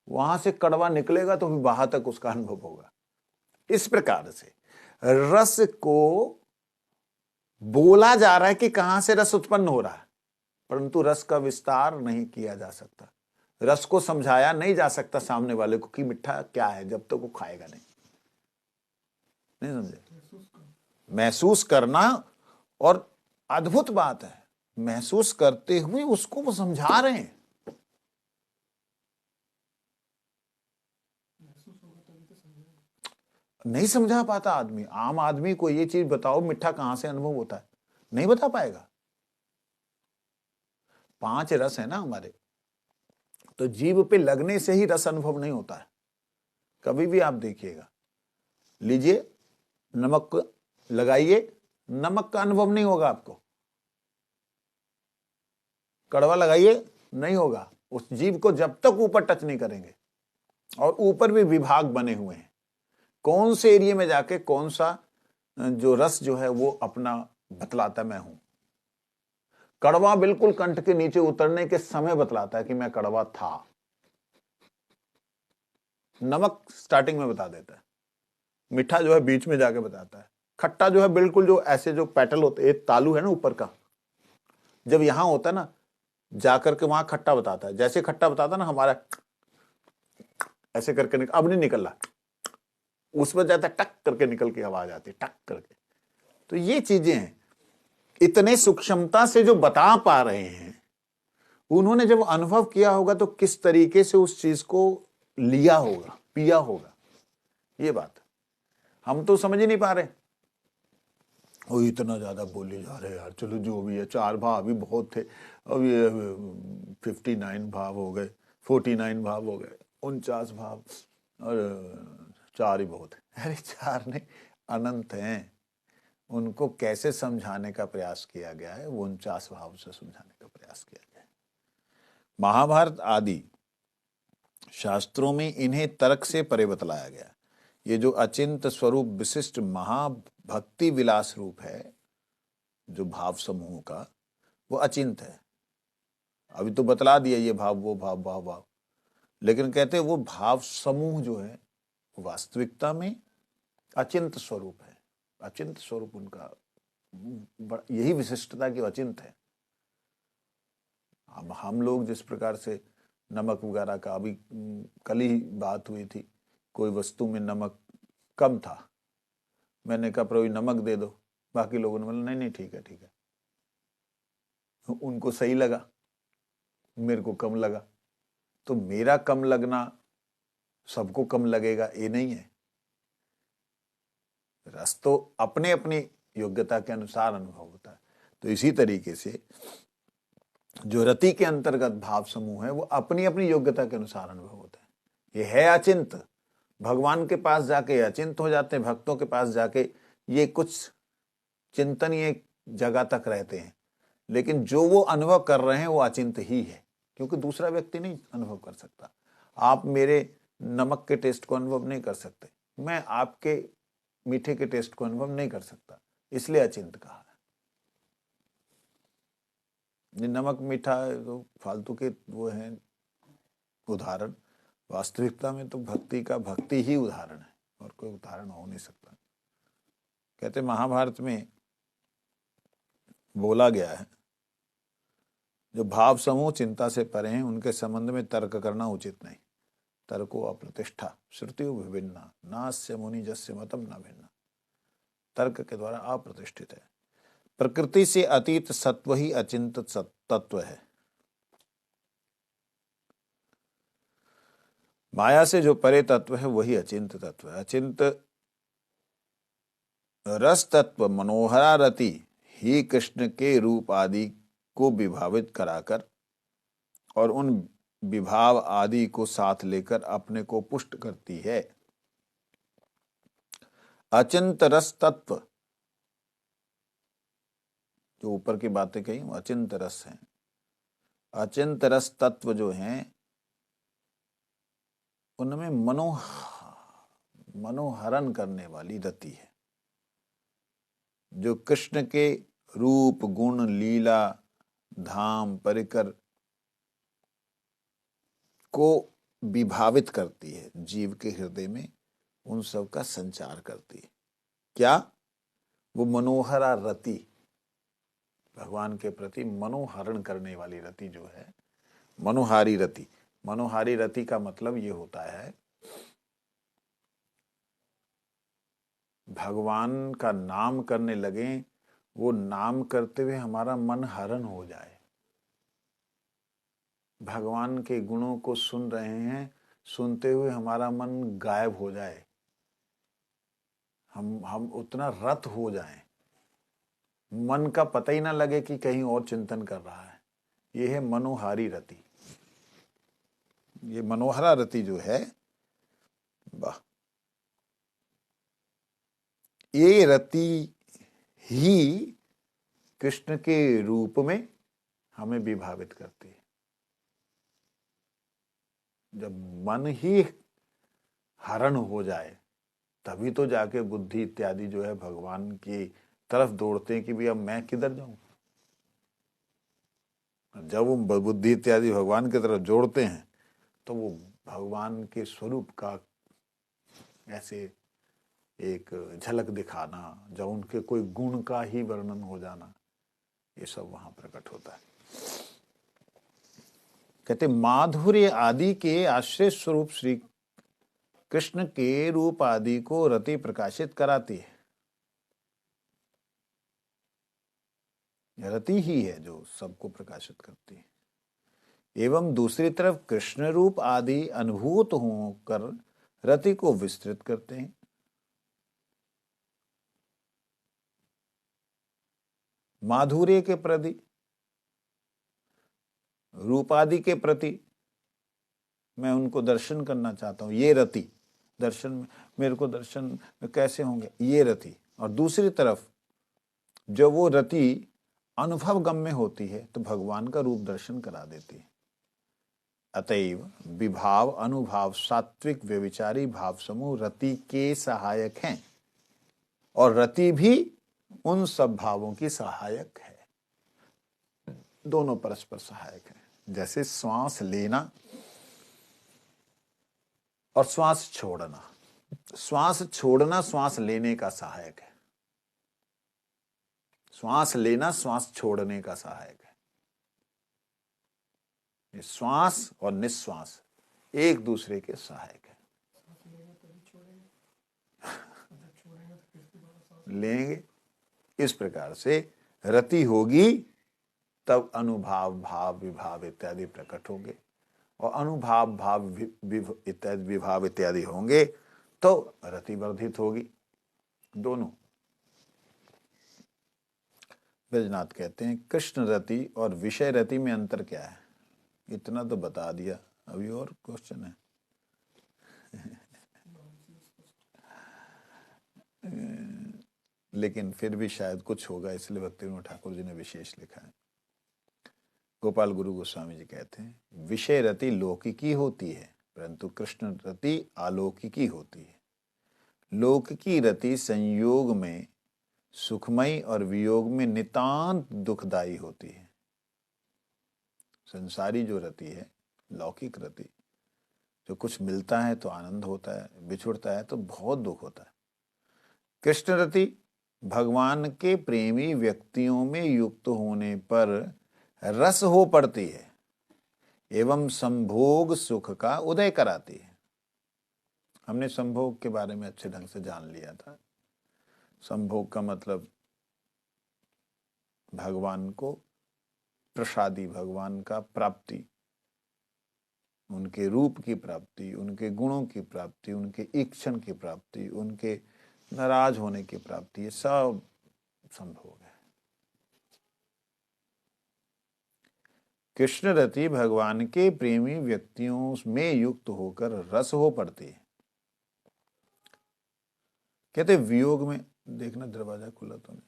वहां से कड़वा निकलेगा तो भी बाहर तक उसका अनुभव होगा। इस प्रकार से रस को बोला जा रहा है कि कहां से रस उत्पन्न हो रहा है, परंतु रस का विस्तार नहीं किया जा सकता, रस को समझाया नहीं जा सकता सामने वाले को कि मीठा क्या है जब तक वो खाएगा नहीं। नहीं समझे? महसूस करना, और अद्भुत बात है महसूस करते हुए उसको वो समझा रहे हैं। नहीं समझा पाता आदमी, आम आदमी को ये चीज बताओ मीठा कहां से अनुभव होता है, नहीं बता पाएगा। 5 रस है ना हमारे, तो जीभ पे लगने से ही रस अनुभव नहीं होता है। कभी भी आप देखिएगा, लीजिए नमक लगाइए, नमक का अनुभव नहीं होगा आपको। कड़वा लगाइए नहीं होगा, उस जीभ को जब तक ऊपर टच नहीं करेंगे। और ऊपर भी विभाग बने हुए हैं, कौन से एरिया में जाके कौन सा जो रस जो है वो अपना बतलाता मैं हूं। कड़वा बिल्कुल कंठ के नीचे उतरने के समय बतलाता है कि मैं कड़वा था। नमक स्टार्टिंग में बता देता है, मीठा जो है बीच में जाके बताता है, खट्टा जो है बिल्कुल जो ऐसे जो पेटल होते, एक तालू है ना ऊपर का, जब यहां होता है ना जाकर के वहां खट्टा बताता है। जैसे खट्टा बताता ना हमारा ऐसे करके अब नहीं निकल रहा, उसमें जाता टक करके निकल के आवाज आती टक करके। तो ये चीजें हैं, इतने सूक्ष्मता से जो बता पा रहे हैं, उन्होंने जब अनुभव किया होगा तो किस तरीके से उस चीज को लिया होगा, पिया होगा। ये बात हम तो समझ ही नहीं पा रहे। वो इतना ज्यादा बोले जा रहे यार, चलो जो भी है, 4 भाव भी बहुत थे, अब ये 59 भाव हो गए, 49 भाव हो गए, 49 भाव, और 4 ही बहुत है। अरे 4 नहीं, अनंत हैं। उनको कैसे समझाने का प्रयास किया गया है, वो 49 भाव से समझाने का प्रयास किया गया है। महाभारत आदि शास्त्रों में इन्हें तर्क से परे बतलाया गया। ये जो अचिंत स्वरूप विशिष्ट महाभक्ति विलास रूप है, जो भाव समूह का, वो अचिंत है। अभी तो बतला दिया ये भाव वो भाव भाव भाव, लेकिन कहते हैं वो भाव समूह जो है वास्तविकता में अचिंत स्वरूप है। अचिंत स्वरूप उनका यही विशिष्टता की अचिंत है। अब हम लोग जिस प्रकार से नमक वगैरह का, अभी कल ही बात हुई थी, कोई वस्तु में नमक कम था, मैंने कहा प्रभु नमक दे दो, बाकी लोगों ने बोला नहीं नहीं ठीक है ठीक है, उनको सही लगा, मेरे को कम लगा। तो मेरा कम लगना सबको कम लगेगा ये नहीं है। रस तो अपने अपनी योग्यता के अनुसार अनुभव होता है। तो इसी तरीके से जो रति के अंतर्गत भाव समूह है वो अपनी अपनी योग्यता के अनुसार अनुभव होता है। ये है अचिंत, भगवान के पास जाके अचिंत हो जाते हैं, भक्तों के पास जाके ये कुछ चिंतनीय जगह तक रहते हैं, लेकिन जो वो अनुभव कर रहे हैं वो अचिंत ही है, क्योंकि दूसरा व्यक्ति नहीं अनुभव कर सकता। आप मेरे नमक के टेस्ट को अनुभव नहीं कर सकते, मैं आपके मीठे के टेस्ट को अनुभव नहीं कर सकता, इसलिए अचिंत कहा है। नमक मीठा तो फालतू के वो हैं उदाहरण, वास्तविकता में तो भक्ति का भक्ति ही उदाहरण है, और कोई उदाहरण हो नहीं सकता। कहते महाभारत में बोला गया है जो भाव समूह चिंता से परे हैं उनके संबंध में तर्क करना उचित नहीं। तर्को अप्रतिष्ठा श्रुतियो विभिन्ना नास्य मुनि जस्य मतम न भिन्ना। तर्क के द्वारा अप्रतिष्ठित है। प्रकृति से अतीत सत्व ही अचिंत तत्व है। माया से जो परे तत्व है वही अचिंत तत्व है। अचिंत रस तत्व मनोहरा रति ही कृष्ण के रूप आदि को विभावित कराकर और उन विभाव आदि को साथ लेकर अपने को पुष्ट करती है। अचिंत रस तत्व, जो ऊपर की बातें कही वो अचिंत रस हैं। अचिंत रस तत्व जो हैं उनमें मनोहरण करने वाली रति है, जो कृष्ण के रूप गुण लीला धाम परिकर को विभावित करती है, जीव के हृदय में उन सब का संचार करती है। क्या? वो मनोहरा रति, भगवान के प्रति मनोहरण करने वाली रति जो है, मनोहारी रति। मनोहारी रति का मतलब ये होता है भगवान का नाम करने लगे, वो नाम करते हुए हमारा मन हरण हो जाए। भगवान के गुणों को सुन रहे हैं, सुनते हुए हमारा मन गायब हो जाए, हम उतना रत हो जाएं, मन का पता ही ना लगे कि कहीं और चिंतन कर रहा है। ये है मनोहारी रति। ये मनोहरा रति जो है, वाह, ये रति ही कृष्ण के रूप में हमें विभावित करती है। जब मन ही हरण हो जाए तभी तो जाके बुद्धि इत्यादि जो है भगवान की तरफ दौड़ते हैं कि भी अब मैं किधर जाऊं। जब वो बुद्धि इत्यादि भगवान की तरफ जोड़ते हैं तो वो भगवान के स्वरूप का ऐसे एक झलक दिखाना, जब उनके कोई गुण का ही वर्णन हो जाना, ये सब वहां प्रकट होता है। कहते माधुर्य आदि के आश्रय स्वरूप श्री कृष्ण के रूप आदि को रति प्रकाशित कराती है। रति ही है जो सबको प्रकाशित करती है। एवं दूसरी तरफ कृष्ण रूप आदि अनुभूत होकर रति को विस्तृत करते हैं। माधुर्य के प्रति, रूपादि के प्रति मैं उनको दर्शन करना चाहता हूं, ये रति। दर्शन में मेरे को दर्शन कैसे होंगे, ये रति। और दूसरी तरफ जब वो रति अनुभव गम्य होती है तो भगवान का रूप दर्शन करा देती है। अतएव विभाव अनुभाव सात्विक व्यभिचारी भाव समूह रति के सहायक हैं, और रति भी उन सब भावों की सहायक है। दोनों परस्पर सहायक हैं। जैसे श्वास लेना और श्वास छोड़ना, श्वास छोड़ना श्वास लेने का सहायक है, श्वास लेना श्वास छोड़ने का सहायक है। ये श्वास और निश्वास एक दूसरे के सहायक है। लेंगे इस प्रकार से रति होगी तब अनुभाव भाव विभाव इत्यादि प्रकट होंगे, और अनुभाव भाव इत्यादि विभाव इत्यादि होंगे तो रति वर्धित होगी। दोनों। बैजनाथ कहते हैं कृष्ण रति और विषय रति में अंतर क्या है? इतना तो बता दिया, अभी और क्वेश्चन है। लेकिन फिर भी शायद कुछ होगा, इसलिए भक्तिविनोद ठाकुर जी ने विशेष लिखा है। गोपाल गुरु गोस्वामी जी कहते हैं विषय रति लौकिकी होती है परंतु कृष्ण रति अलौकिकी होती है। लौकिकी रति संयोग में सुखमयी और वियोग में नितांत दुखदायी होती है। संसारी जो रति है, लौकिक रति, जो कुछ मिलता है तो आनंद होता है, बिछुड़ता है तो बहुत दुख होता है। कृष्ण रति भगवान के प्रेमी व्यक्तियों में युक्त होने पर रस हो पड़ती है एवं संभोग सुख का उदय कराती है। हमने संभोग के बारे में अच्छे ढंग से जान लिया था। संभोग का मतलब भगवान को प्रसादी, भगवान का प्राप्ति, उनके रूप की प्राप्ति, उनके गुणों की प्राप्ति, उनके ईक्षण की प्राप्ति, उनके नाराज होने की प्राप्ति, ये सब संभोग है। कृष्ण रति भगवान के प्रेमी व्यक्तियों में युक्त होकर रस हो पड़ती है। कहते वियोग में, देखना दरवाजा खुला तो नहीं।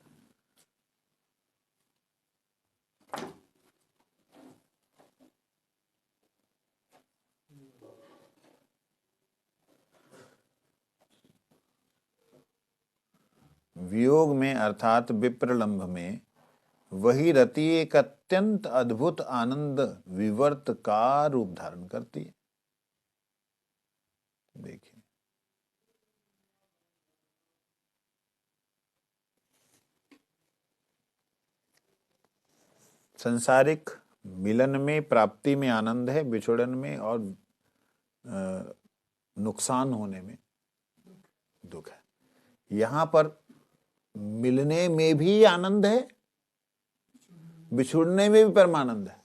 वियोग में अर्थात विप्रलंभ में वही रति एक अत्यंत अद्भुत आनंद विवर्त का रूप धारण करती है। देखिए, संसारिक मिलन में, प्राप्ति में आनंद है, बिछुड़न में और नुकसान होने में दुख है। यहां पर मिलने में भी आनंद है, बिछुड़ने में भी परमानंद है।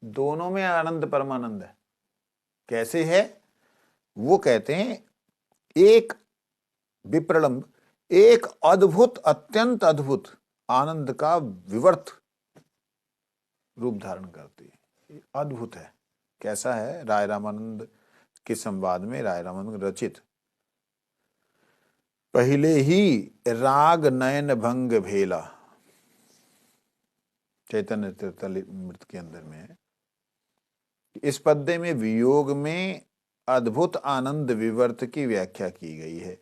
दोनों में आनंद परमानंद है। कैसे है? वो कहते हैं एक विप्रलंब, एक अद्भुत, अत्यंत अद्भुत आनंद का विवर्त रूप धारण करती है। अद्भुत है। कैसा है? राय रामानंद के संवाद में, राय रामानंद रचित, पहले ही राग नयन भंग भेला, चैतन्य चरितामृत के अंदर में है। इस पद्य में वियोग में अद्भुत आनंद विवर्त की व्याख्या की गई है।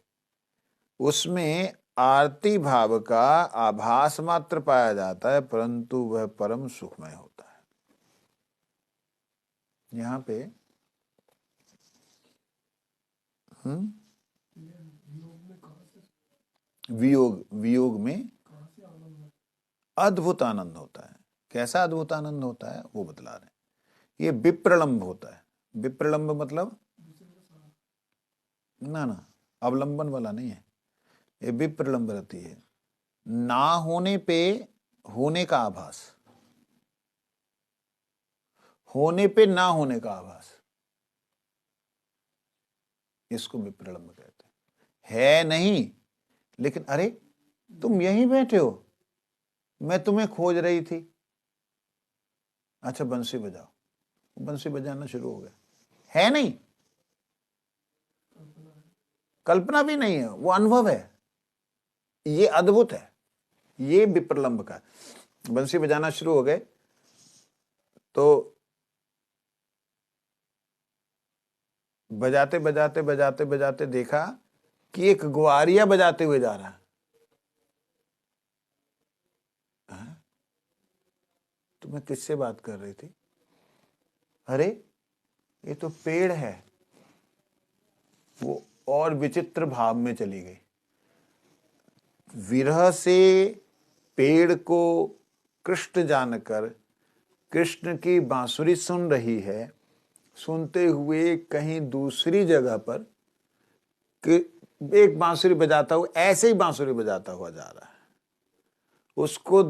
उसमें आरती भाव का आभास मात्र पाया जाता है, परंतु वह परम सुखमय होता है। यहां पे वियोग में अद्भुत आनंद होता है। कैसा अद्भुत आनंद होता है वो बतला रहे हैं। ये विप्रलंब होता है। विप्रलंब मतलब ना अवलंबन वाला नहीं है, ये विप्रलंब रहती है। ना होने पे होने का आभास, होने पे ना होने का आभास, इसको विप्रलंब कहते हैं। है नहीं, लेकिन अरे तुम यहीं बैठे हो, मैं तुम्हें खोज रही थी, अच्छा बंसी बजाओ, बंसी बजाना शुरू हो गया। है नहीं, कल्पना भी नहीं है, वो अनुभव है। ये अद्भुत है, ये विप्रलंब का। बंसी बजाना शुरू हो गए तो बजाते बजाते बजाते बजाते देखा कि एक ग्वारिया बजाते हुए जा रहा है। तो मैं किससे बात कर रही थी? अरे ये तो पेड़ है। वो और विचित्र भाव में चली गई। विरह से पेड़ को कृष्ण जानकर कृष्ण की बांसुरी सुन रही है, सुनते हुए कहीं दूसरी जगह पर एक बांसुरी बजाता हुआ, ऐसे ही बांसुरी बजाता हुआ जा रहा है। उसको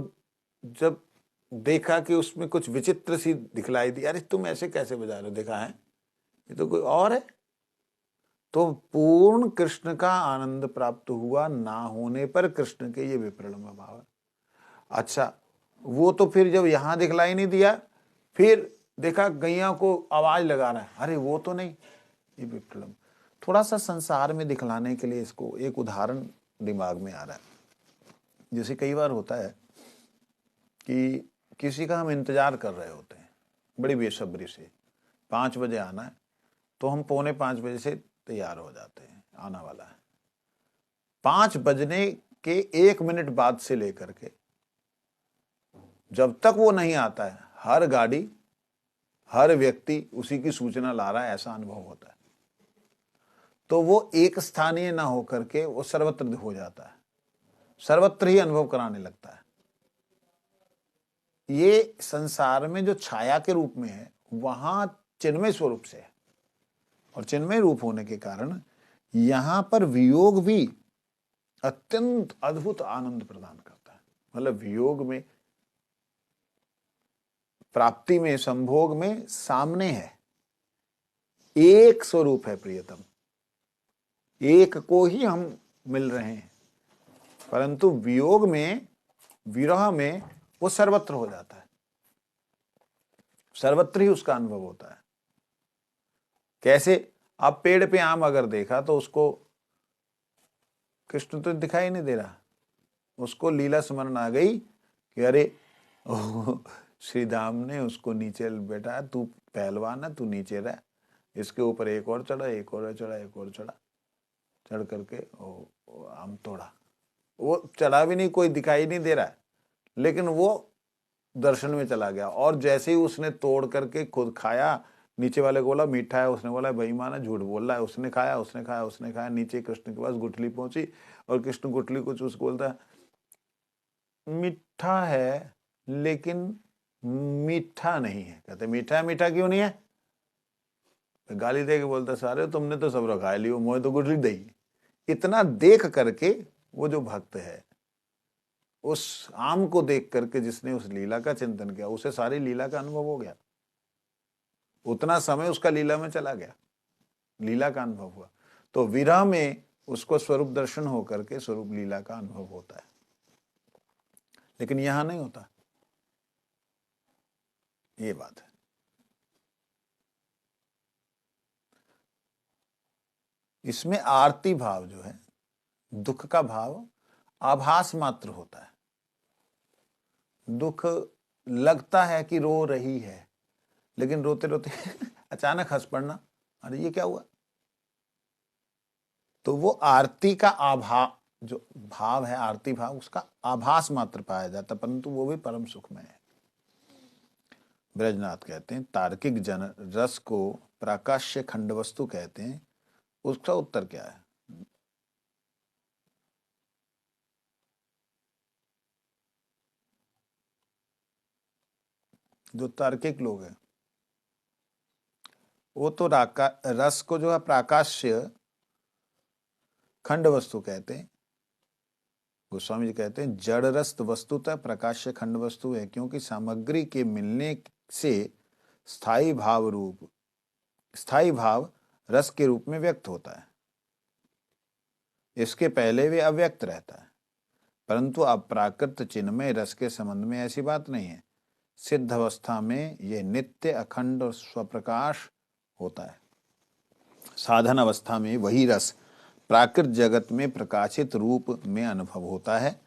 जब देखा कि उसमें कुछ विचित्र सी दिखलाई दी, अरे तुम ऐसे कैसे बजा रहे हो? देखा है ये तो कोई और है। तो पूर्ण कृष्ण का आनंद प्राप्त हुआ, ना होने पर कृष्ण के ये विप्रलंब भाव। अच्छा, वो तो फिर जब यहां दिखलाई नहीं दिया, फिर देखा गैया को आवाज लगा रहा है, अरे वो तो नहीं, ये विप्रलंब। थोड़ा सा संसार में दिखलाने के लिए इसको एक उदाहरण दिमाग में आ रहा है। जैसे कई बार होता है कि किसी का हम इंतजार कर रहे होते हैं बड़ी बेसब्री से, 5 बजे आना है, तो हम 4:45 से तैयार हो जाते हैं, आना वाला है। 5 बजने के 1 मिनट बाद से लेकर के जब तक वो नहीं आता है, हर गाड़ी, हर व्यक्ति उसी की सूचना ला रहा है, ऐसा अनुभव होता है। तो वो एक स्थानीय ना होकर के वो सर्वत्र हो जाता है, सर्वत्र ही अनुभव कराने लगता है। ये संसार में जो छाया के रूप में है, वहां चिन्मय स्वरूप से है, और चिन्मय रूप होने के कारण यहां पर वियोग भी अत्यंत अद्भुत आनंद प्रदान करता है। मतलब वियोग में, प्राप्ति में, संभोग में सामने है, एक स्वरूप है प्रियतम, एक को ही हम मिल रहे हैं। परंतु वियोग में, विरह में वो सर्वत्र हो जाता है, सर्वत्र ही उसका अनुभव होता है। कैसे? आप पेड़ पे आम अगर देखा तो उसको कृष्ण तो दिखाई नहीं दे रहा, उसको लीला स्मरण आ गई कि अरे श्री धाम ने उसको नीचे बैठा, तू पहलवान है, तू नीचे रह, इसके ऊपर एक और चढ़ा, एक और चढ़ा, एक और चढ़ा, चढ़ करके आम तोड़ा। वो चढ़ा भी नहीं, कोई दिखाई नहीं दे रहा है, लेकिन वो दर्शन में चला गया, और जैसे ही उसने तोड़ करके खुद खाया, नीचे वाले को बोला मीठा है, उसने बोला बेईमान है, झूठ बोल रहा है, उसने खाया उसने खाया उसने खाया, नीचे कृष्ण के पास गुठली पहुंची और कृष्ण गुठली को चूस बोलता है मीठा है लेकिन मीठा नहीं है। कहते मीठा है, मीठा क्यों नहीं है? गाली दे के बोलता सारे तुमने तो सब रखा लियो, मोहे तो गुठली दई। इतना देख करके वो जो भक्त है, उस आम को देख करके जिसने उस लीला का चिंतन किया, उसे सारी लीला का अनुभव हो गया। उतना समय उसका लीला में चला गया, लीला का अनुभव हुआ। तो विरह में उसको स्वरूप दर्शन होकर के स्वरूप लीला का अनुभव होता है, लेकिन यहां नहीं होता। ये बात है। इसमें आरती भाव जो है, दुख का भाव आभास मात्र होता है। दुख लगता है कि रो रही है, लेकिन रोते रोते अचानक हंस पड़ना, अरे ये क्या हुआ। तो वो आरती का जो भाव है, आरती भाव, उसका आभास मात्र पाया जाता, परंतु वो भी परम सुख में है। ब्रजनाथ कहते हैं तार्किक जन रस को प्राकाश्य खंड वस्तु कहते हैं। उसका उत्तर क्या है? जो तार्किक लोग हैं वो तो रस को जो है प्राकाश्य खंड वस्तु कहते हैं। गोस्वामी जी कहते हैं जड़ रस वस्तुतः प्रकाश्य खंड वस्तु है, क्योंकि सामग्री के मिलने से स्थायी भाव रस के रूप में व्यक्त होता है। इसके पहले वे अव्यक्त रहता है, परंतु अप्राकृत चिन्मय रस के संबंध में ऐसी बात नहीं है। सिद्ध अवस्था में यह नित्य अखंड और स्वप्रकाश होता है। साधन अवस्था में वही रस प्राकृत जगत में प्रकाशित रूप में अनुभव होता है,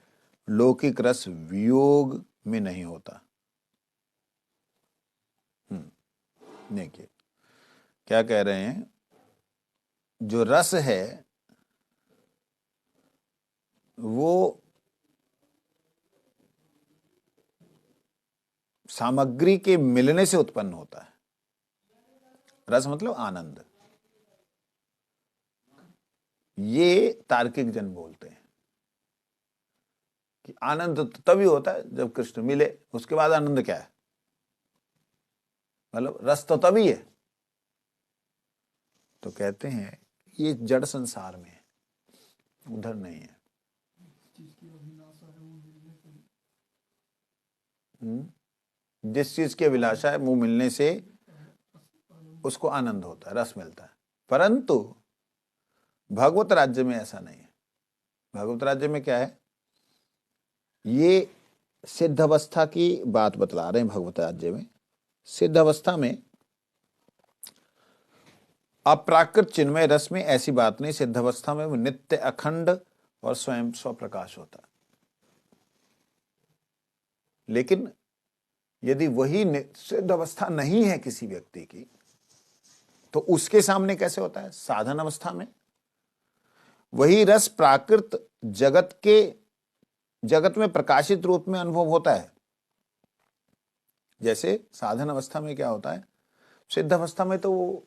लौकिक रस वियोग में नहीं होता। देखिए क्या कह रहे हैं, जो रस है वो सामग्री के मिलने से उत्पन्न होता है। रस मतलब आनंद। ये तार्किक जन बोलते हैं कि आनंद तो तभी होता है जब कृष्ण मिले, उसके बाद आनंद क्या है? मतलब रस तो तभी है। तो कहते हैं ये जड़ संसार में है, उधर नहीं है। जिस चीज की अभिलाषा है वो मिलने से उसको आनंद होता है, रस मिलता है। परंतु भगवत राज्य में ऐसा नहीं है। भगवत राज्य में क्या है, ये सिद्ध अवस्था की बात बतला रहे हैं। भगवत राज्य में सिद्ध अवस्था में अप्राकृत चिन्मय रस में ऐसी बात नहीं। सिद्ध अवस्था में वो नित्य अखंड और स्वयं स्वप्रकाश होता है। लेकिन यदि वही सिद्ध अवस्था नहीं है किसी व्यक्ति की, तो उसके सामने कैसे होता है? साधन अवस्था में वही रस प्राकृत जगत में प्रकाशित रूप में अनुभव होता है। जैसे साधन अवस्था में क्या होता है, सिद्ध अवस्था में तो वो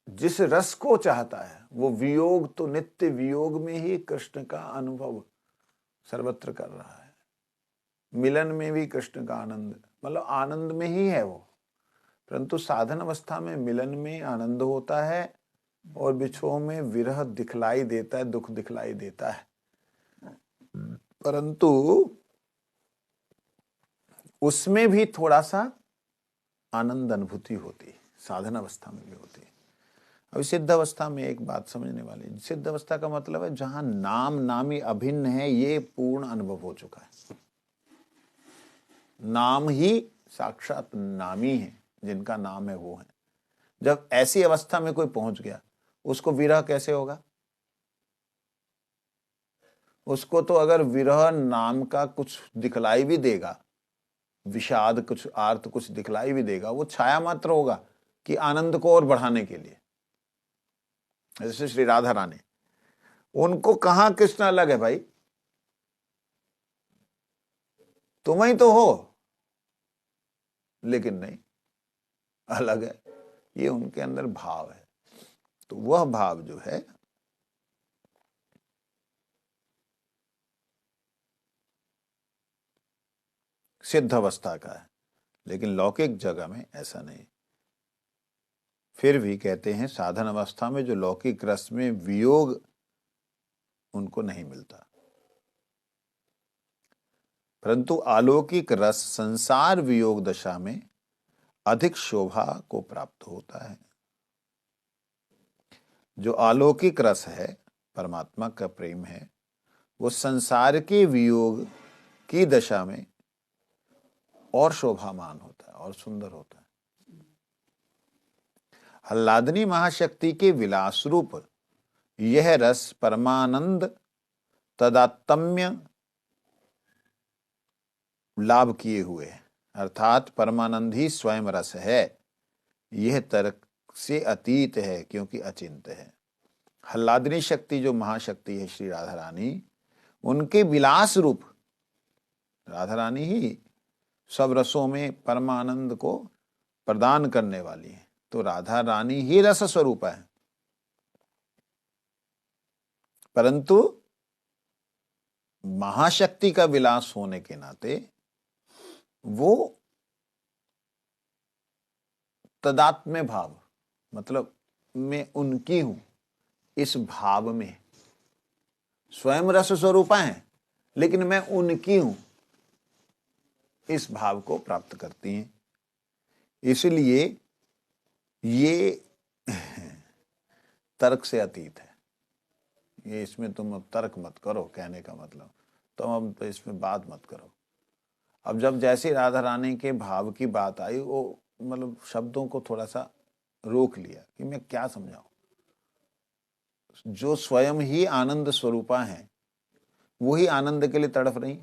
जिस रस को चाहता है वो वियोग, तो नित्य वियोग में ही कृष्ण का अनुभव सर्वत्र कर रहा है। मिलन में भी कृष्ण का आनंद, मतलब आनंद में ही है वो। परंतु साधन अवस्था में मिलन में आनंद होता है और बिछोह में विरह दिखलाई देता है, दुख दिखलाई देता है। परंतु उसमें भी थोड़ा सा आनंद अनुभूति होती है, साधन अवस्था में भी होती है। अभी सिद्ध अवस्था में एक बात समझने वाली, सिद्ध अवस्था का मतलब है जहां नाम नामी अभिन्न है, ये पूर्ण अनुभव हो चुका है। नाम ही साक्षात नामी है, जिनका नाम है वो है। जब ऐसी अवस्था में कोई पहुंच गया, उसको विरह कैसे होगा? उसको तो अगर विरह नाम का कुछ दिखलाई भी देगा, विषाद कुछ आर्त कुछ दिखलाई भी देगा, वो छाया मात्र होगा कि आनंद को और बढ़ाने के लिए। जैसे श्री राधा रानी, उनको कहां कृष्ण अलग है भाई? तुम ही तो हो, लेकिन नहीं, अलग है। ये उनके अंदर भाव है। तो वह भाव जो है सिद्ध अवस्था का है, लेकिन लौकिक जगह में ऐसा नहीं। फिर भी कहते हैं साधन अवस्था में जो लौकिक रस में वियोग उनको नहीं मिलता, परंतु अलौकिक रस संसार वियोग दशा में अधिक शोभा को प्राप्त होता है। जो अलौकिक रस है, परमात्मा का प्रेम है, वो संसार के वियोग की दशा में और शोभामान होता है और सुंदर होता है। हल्लादनी महाशक्ति के विलास रूप यह रस परमानंद तदात्म्य लाभ किए हुए है, अर्थात परमानंद ही स्वयं रस है। यह तर्क से अतीत है क्योंकि अचिंत है। हल्लादनी शक्ति जो महाशक्ति है श्री राधा रानी, उनके विलास रूप राधा रानी ही सब रसों में परमानंद को प्रदान करने वाली है। तो राधा रानी ही रस स्वरूप है, परंतु महाशक्ति का विलास होने के नाते वो तदात्म्य भाव, मतलब मैं उनकी हूं, इस भाव में स्वयं रस स्वरूपा है लेकिन मैं उनकी हूं, इस भाव को प्राप्त करती हैं। इसलिए ये तर्क से अतीत है। ये इसमें तुम अब तर्क मत करो, कहने का मतलब तुम अब तो इसमें बात मत करो। अब जब जैसे राधा रानी के भाव की बात आई, वो मतलब शब्दों को थोड़ा सा रोक लिया कि मैं क्या समझाऊं। जो स्वयं ही आनंद स्वरूपा है वही आनंद के लिए तड़प रही,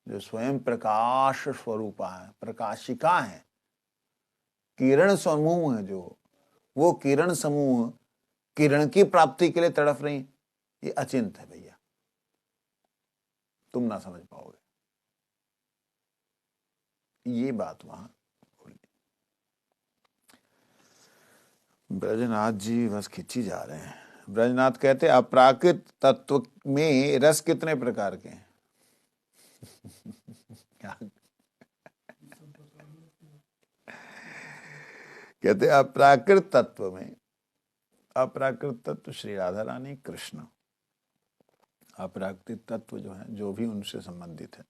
जो स्वयं प्रकाश स्वरूपा है, प्रकाशिका है, किरण समूह है, जो वो किरण समूह किरण की प्राप्ति के लिए तड़प रही, ये अचिंत है भैया, तुम ना समझ पाओगे। ये बात वहां बोली। ब्रजनाथ जी बस खिंची जा रहे हैं। ब्रजनाथ कहते अपराकृत तत्व में रस कितने प्रकार के हैं? कहते अपराकृत तत्व में, अपराकृत तत्व श्री राधा रानी कृष्ण, अपराकृत तत्व जो है जो भी उनसे संबंधित है,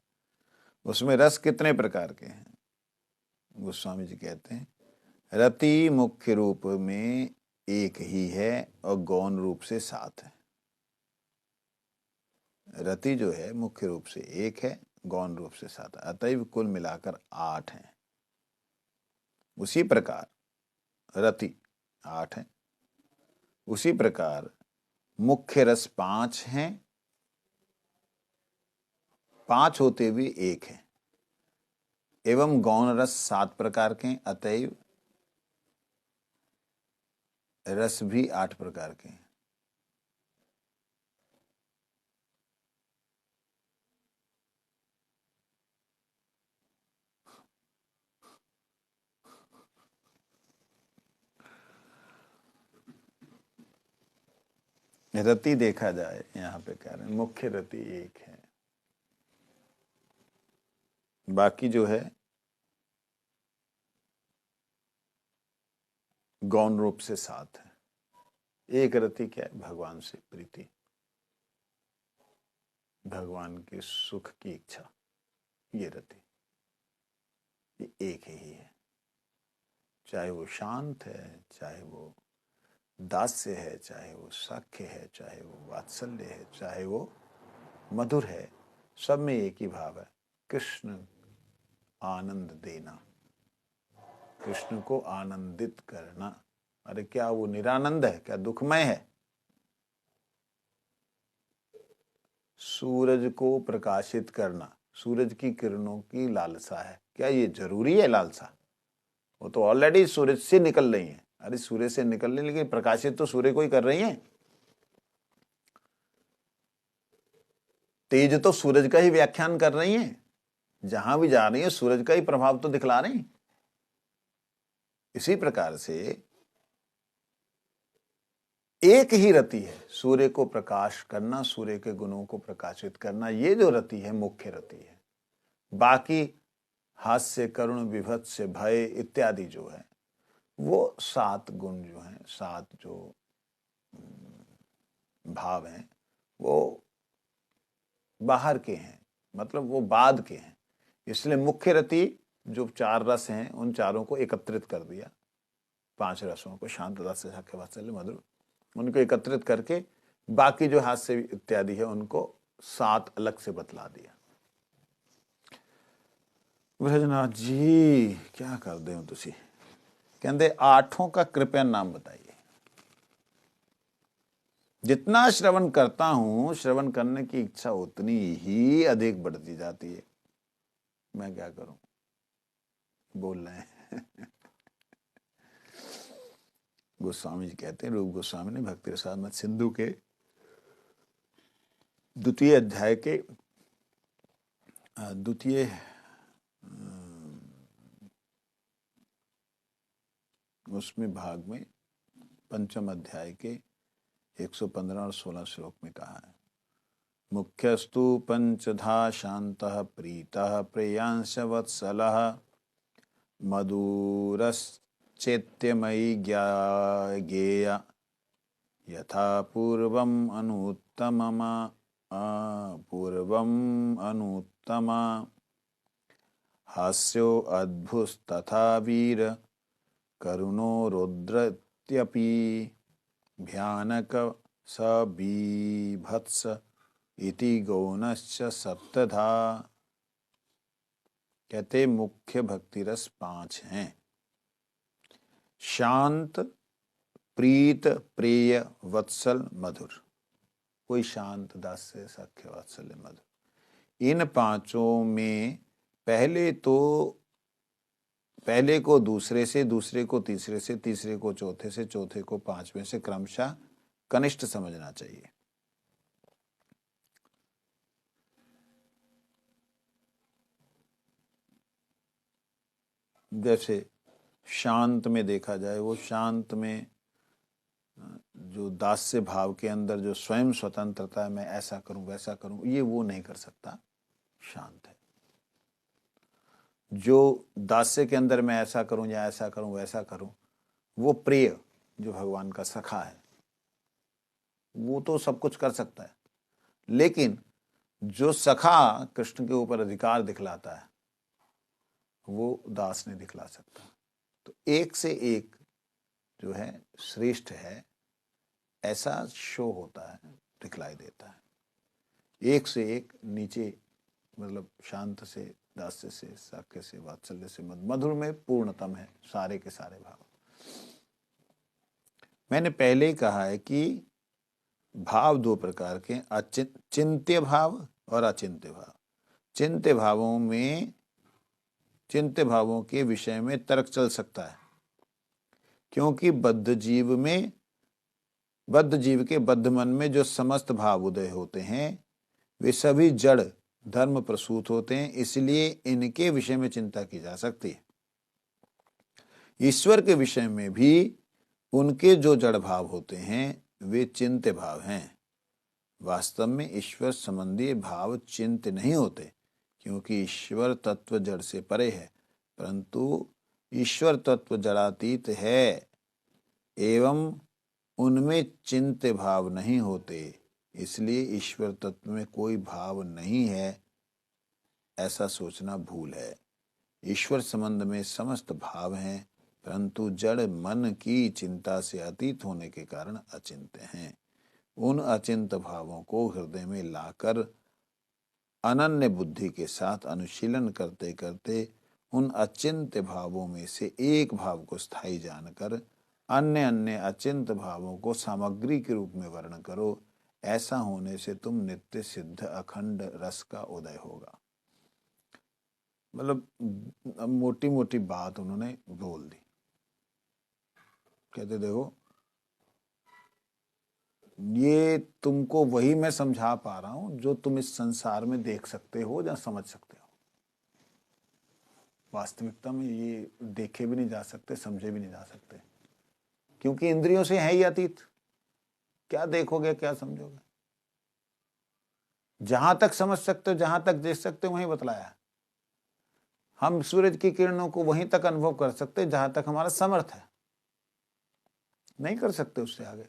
उसमें रस कितने प्रकार के हैं? गोस्वामी जी कहते हैं रति मुख्य रूप में एक ही है और गौण रूप से 7 है। रति जो है मुख्य रूप से एक है, गौण रूप से 7 है, अतएव कुल मिलाकर 8 है। उसी प्रकार रति 8 है, उसी प्रकार मुख्य रस 5 हैं, 5 होते हुए 1 है, एवं गौण रस 7 प्रकार के हैं, अतएव रस भी 8 प्रकार के हैं। रति देखा जाए, यहां पे कह रहे हैं मुख्य रति 1 है, बाकी जो है गौण रूप से 7 है। एक रति क्या है? भगवान से प्रीति, भगवान के सुख की इच्छा, ये रति, ये एक ही है। चाहे वो शांत है, चाहे वो दास्य है, चाहे वो सख्य है, चाहे वो वात्सल्य है, चाहे वो मधुर है, सब में एक ही भाव है, कृष्ण आनंद देना, कृष्ण को आनंदित करना। अरे क्या वो निरानंद है? क्या दुखमय है? सूरज को प्रकाशित करना, सूरज की किरणों की लालसा है, क्या ये जरूरी है लालसा? वो तो ऑलरेडी सूरज से निकल रही है। अरे सूर्य से निकल रही, लेकिन प्रकाशित तो सूर्य को ही कर रही है। तेज तो सूरज का ही व्याख्यान कर रही हैं, जहां भी जा रही है सूरज का ही प्रभाव तो दिखला रही हैं। इसी प्रकार से एक ही रति है सूर्य को प्रकाश करना, सूर्य के गुणों को प्रकाशित करना, ये जो रति है मुख्य रति है। बाकी हास्य, करुण, विभत्स, भय इत्यादि जो है वो 7 गुण जो हैं, 7 जो भाव हैं वो बाहर के हैं, मतलब वो बाद के हैं। इसलिए मुख्य रति जो 4 रस हैं उन चारों को एकत्रित कर दिया, 5 रसों को, शांत, रस, सख्य, वात्सल्य, मधुर, उनको एकत्रित करके बाकी जो हास्य इत्यादि है उनको 7 अलग से बतला दिया। ब्रजनाथ जी क्या कर दे हो तुसी, कहते 8 का कृपया नाम बताइए। जितना श्रवण करता हूं, श्रवण करने की इच्छा उतनी ही अधिक बढ़ती जाती है। मैं क्या करूं, बोल रहे हैं। गोस्वामी जी कहते हैं, रूप गोस्वामी ने भक्ति रसामृत सिंधु के 2 अध्याय के 2 उसमें भाग में 5 अध्याय के 115 और 16 श्लोक में कहा है, मुख्यस्तु पंचधा शांतः प्रीतः प्रेयांश वत्सलः मधुरश्चैत्यमयी ज्ञेय यथा पूर्वम् अनुत्तमा हास्यो अद्भुतस्तथा वीर करुणो रुद्रत्यपि भयानक स बीभत्स इति गौनश्च सप्तधा। कहते मुख्य भक्ति रस 5 हैं, शांत, प्रीत, प्रेय, वत्सल, मधुर। कोई शांत, दास्य, सख्य, वात्सल्य, मधुर। इन 5 में पहले को दूसरे से, दूसरे को तीसरे से, तीसरे को चौथे से, चौथे को 5वें से क्रमशः कनिष्ठ समझना चाहिए। जैसे शांत में देखा जाए, वो शांत में जो दास्य भाव के अंदर जो स्वयं स्वतंत्रता है, मैं ऐसा करूं वैसा करूं, ये वो नहीं कर सकता, शांत है। जो दास्य के अंदर मैं ऐसा करूं या ऐसा करूं वैसा करूं, वो प्रिय जो भगवान का सखा है वो तो सब कुछ कर सकता है, लेकिन जो सखा कृष्ण के ऊपर अधिकार दिखलाता है वो दास नहीं दिखला सकता। तो एक से एक जो है श्रेष्ठ है, ऐसा शो होता है, दिखलाई देता है। एक से एक नीचे, मतलब शांत से, दास्य से, सख्य से, वात्सल्य से, मधुर में पूर्णतम है सारे के सारे भाव। मैंने पहले ही कहा है कि भाव 2 प्रकार के, चिंत्य भाव और अचिंत्य भाव। चिंत्य भावों में, चिंत्य भावों के विषय में तर्क चल सकता है, क्योंकि बद्ध जीव के बद्ध मन में जो समस्त भाव उदय होते हैं वे सभी जड़ धर्म प्रसूत होते हैं, इसलिए इनके विषय में चिंता की जा सकती है। ईश्वर के विषय में भी उनके जो जड़ भाव होते हैं वे चिंत्य भाव हैं। वास्तव में ईश्वर संबंधी भाव चिंत्य नहीं होते, क्योंकि ईश्वर तत्व जड़ से परे है, परंतु ईश्वर तत्व जड़ातीत है एवं उनमें चिंत्य भाव नहीं होते, इसलिए ईश्वर तत्व में कोई भाव नहीं है, ऐसा सोचना भूल है। ईश्वर संबंध में समस्त भाव हैं, परंतु जड़ मन की चिंता से अतीत होने के कारण अचिंत्य हैं। उन अचिंत भावों को हृदय में लाकर अनन्य बुद्धि के साथ अनुशीलन करते करते उन अचिंत्य भावों में से एक भाव को स्थायी जानकर अन्य अन्य अचिंत भावों को सामग्री के रूप में वर्णन करो। ऐसा होने से तुम नित्य सिद्ध अखंड रस का उदय होगा। मतलब मोटी मोटी बात उन्होंने बोल दी। कहते देखो ये तुमको वही मैं समझा पा रहा हूं जो तुम इस संसार में देख सकते हो या समझ सकते हो। वास्तविकता में ये देखे भी नहीं जा सकते, समझे भी नहीं जा सकते, क्योंकि इंद्रियों से है ही अतीत। क्या देखोगे, क्या समझोगे? जहां तक समझ सकते हो, जहां तक देख सकते हो, वहीं बतलाया। हम सूरज की किरणों को वहीं तक अनुभव कर सकते हैं जहां तक हमारा समर्थ है, नहीं कर सकते उससे आगे।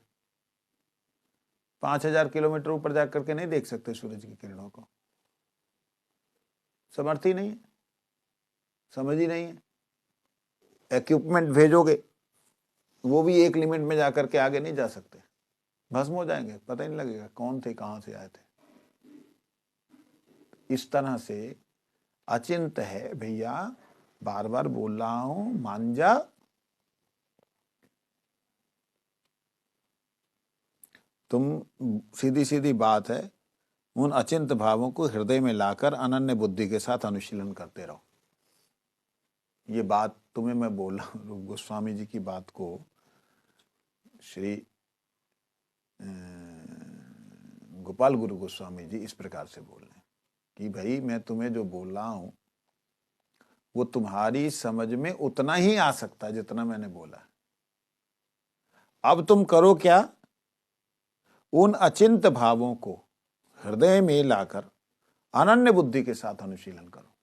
5,000 किलोमीटर ऊपर जाकर के नहीं देख सकते सूरज की किरणों को, समर्थ ही नहीं है, समझ ही नहीं है। इक्विपमेंट भेजोगे, वो भी एक लिमिट में जाकर के आगे नहीं जा सकते, भस्म हो जाएंगे, पता ही नहीं लगेगा कौन थे, कहां से आए थे। इस तरह से अचिंत है भैया, बार बार बोल रहा हूं, मान जा। तुम, सीधी सीधी बात है, उन अचिंत भावों को हृदय में लाकर अनन्य बुद्धि के साथ अनुशीलन करते रहो। ये बात तुम्हें मैं बोल रहा हूं, गोस्वामी जी की बात को श्री गोपाल गुरु गोस्वामी जी इस प्रकार से बोल रहे हैं कि भाई मैं तुम्हें जो बोल रहा हूं वो तुम्हारी समझ में उतना ही आ सकता है जितना मैंने बोला। अब तुम करो क्या? उन अचिंत भावों को हृदय में लाकर अनन्य बुद्धि के साथ अनुशीलन करो।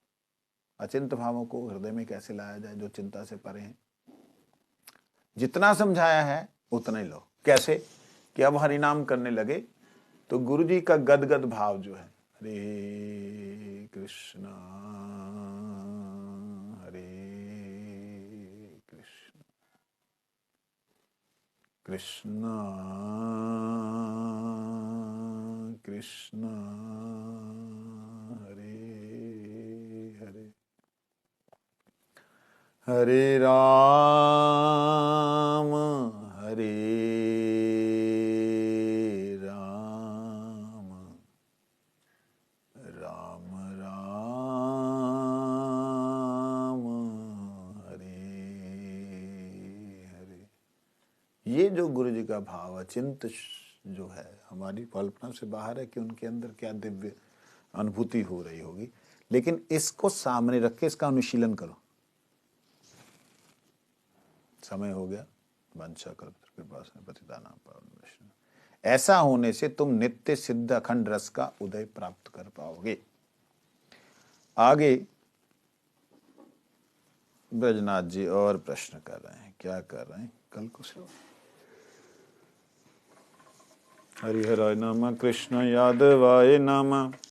अचिंत भावों को हृदय में कैसे लाया जाए जो चिंता से परे हैं? जितना समझाया है उतना ही लो। कैसे? कि अब हरिनाम करने लगे तो गुरु जी का गदगद भाव जो है, हरे कृष्णा हरे कृष्ण कृष्णा कृष्णा हरे हरे हरे राम हरे राम राम राम हरे हरे। ये जो गुरु जी का भाव अचिंत जो है, हमारी कल्पना से बाहर है कि उनके अंदर क्या दिव्य अनुभूति हो रही होगी। लेकिन इसको सामने रख के इसका अनुशीलन करो। समय हो गया। वंशा कल्प कृपा से पतितानां पावन वैष्णव। ऐसा होने से तुम नित्य सिद्ध अखंड रस का उदय प्राप्त कर पाओगे। आगे ब्रजनाथ जी और प्रश्न कर रहे हैं। क्या कर रहे हैं? कल को से हरिहराय नमः कृष्ण यादवाय नमः।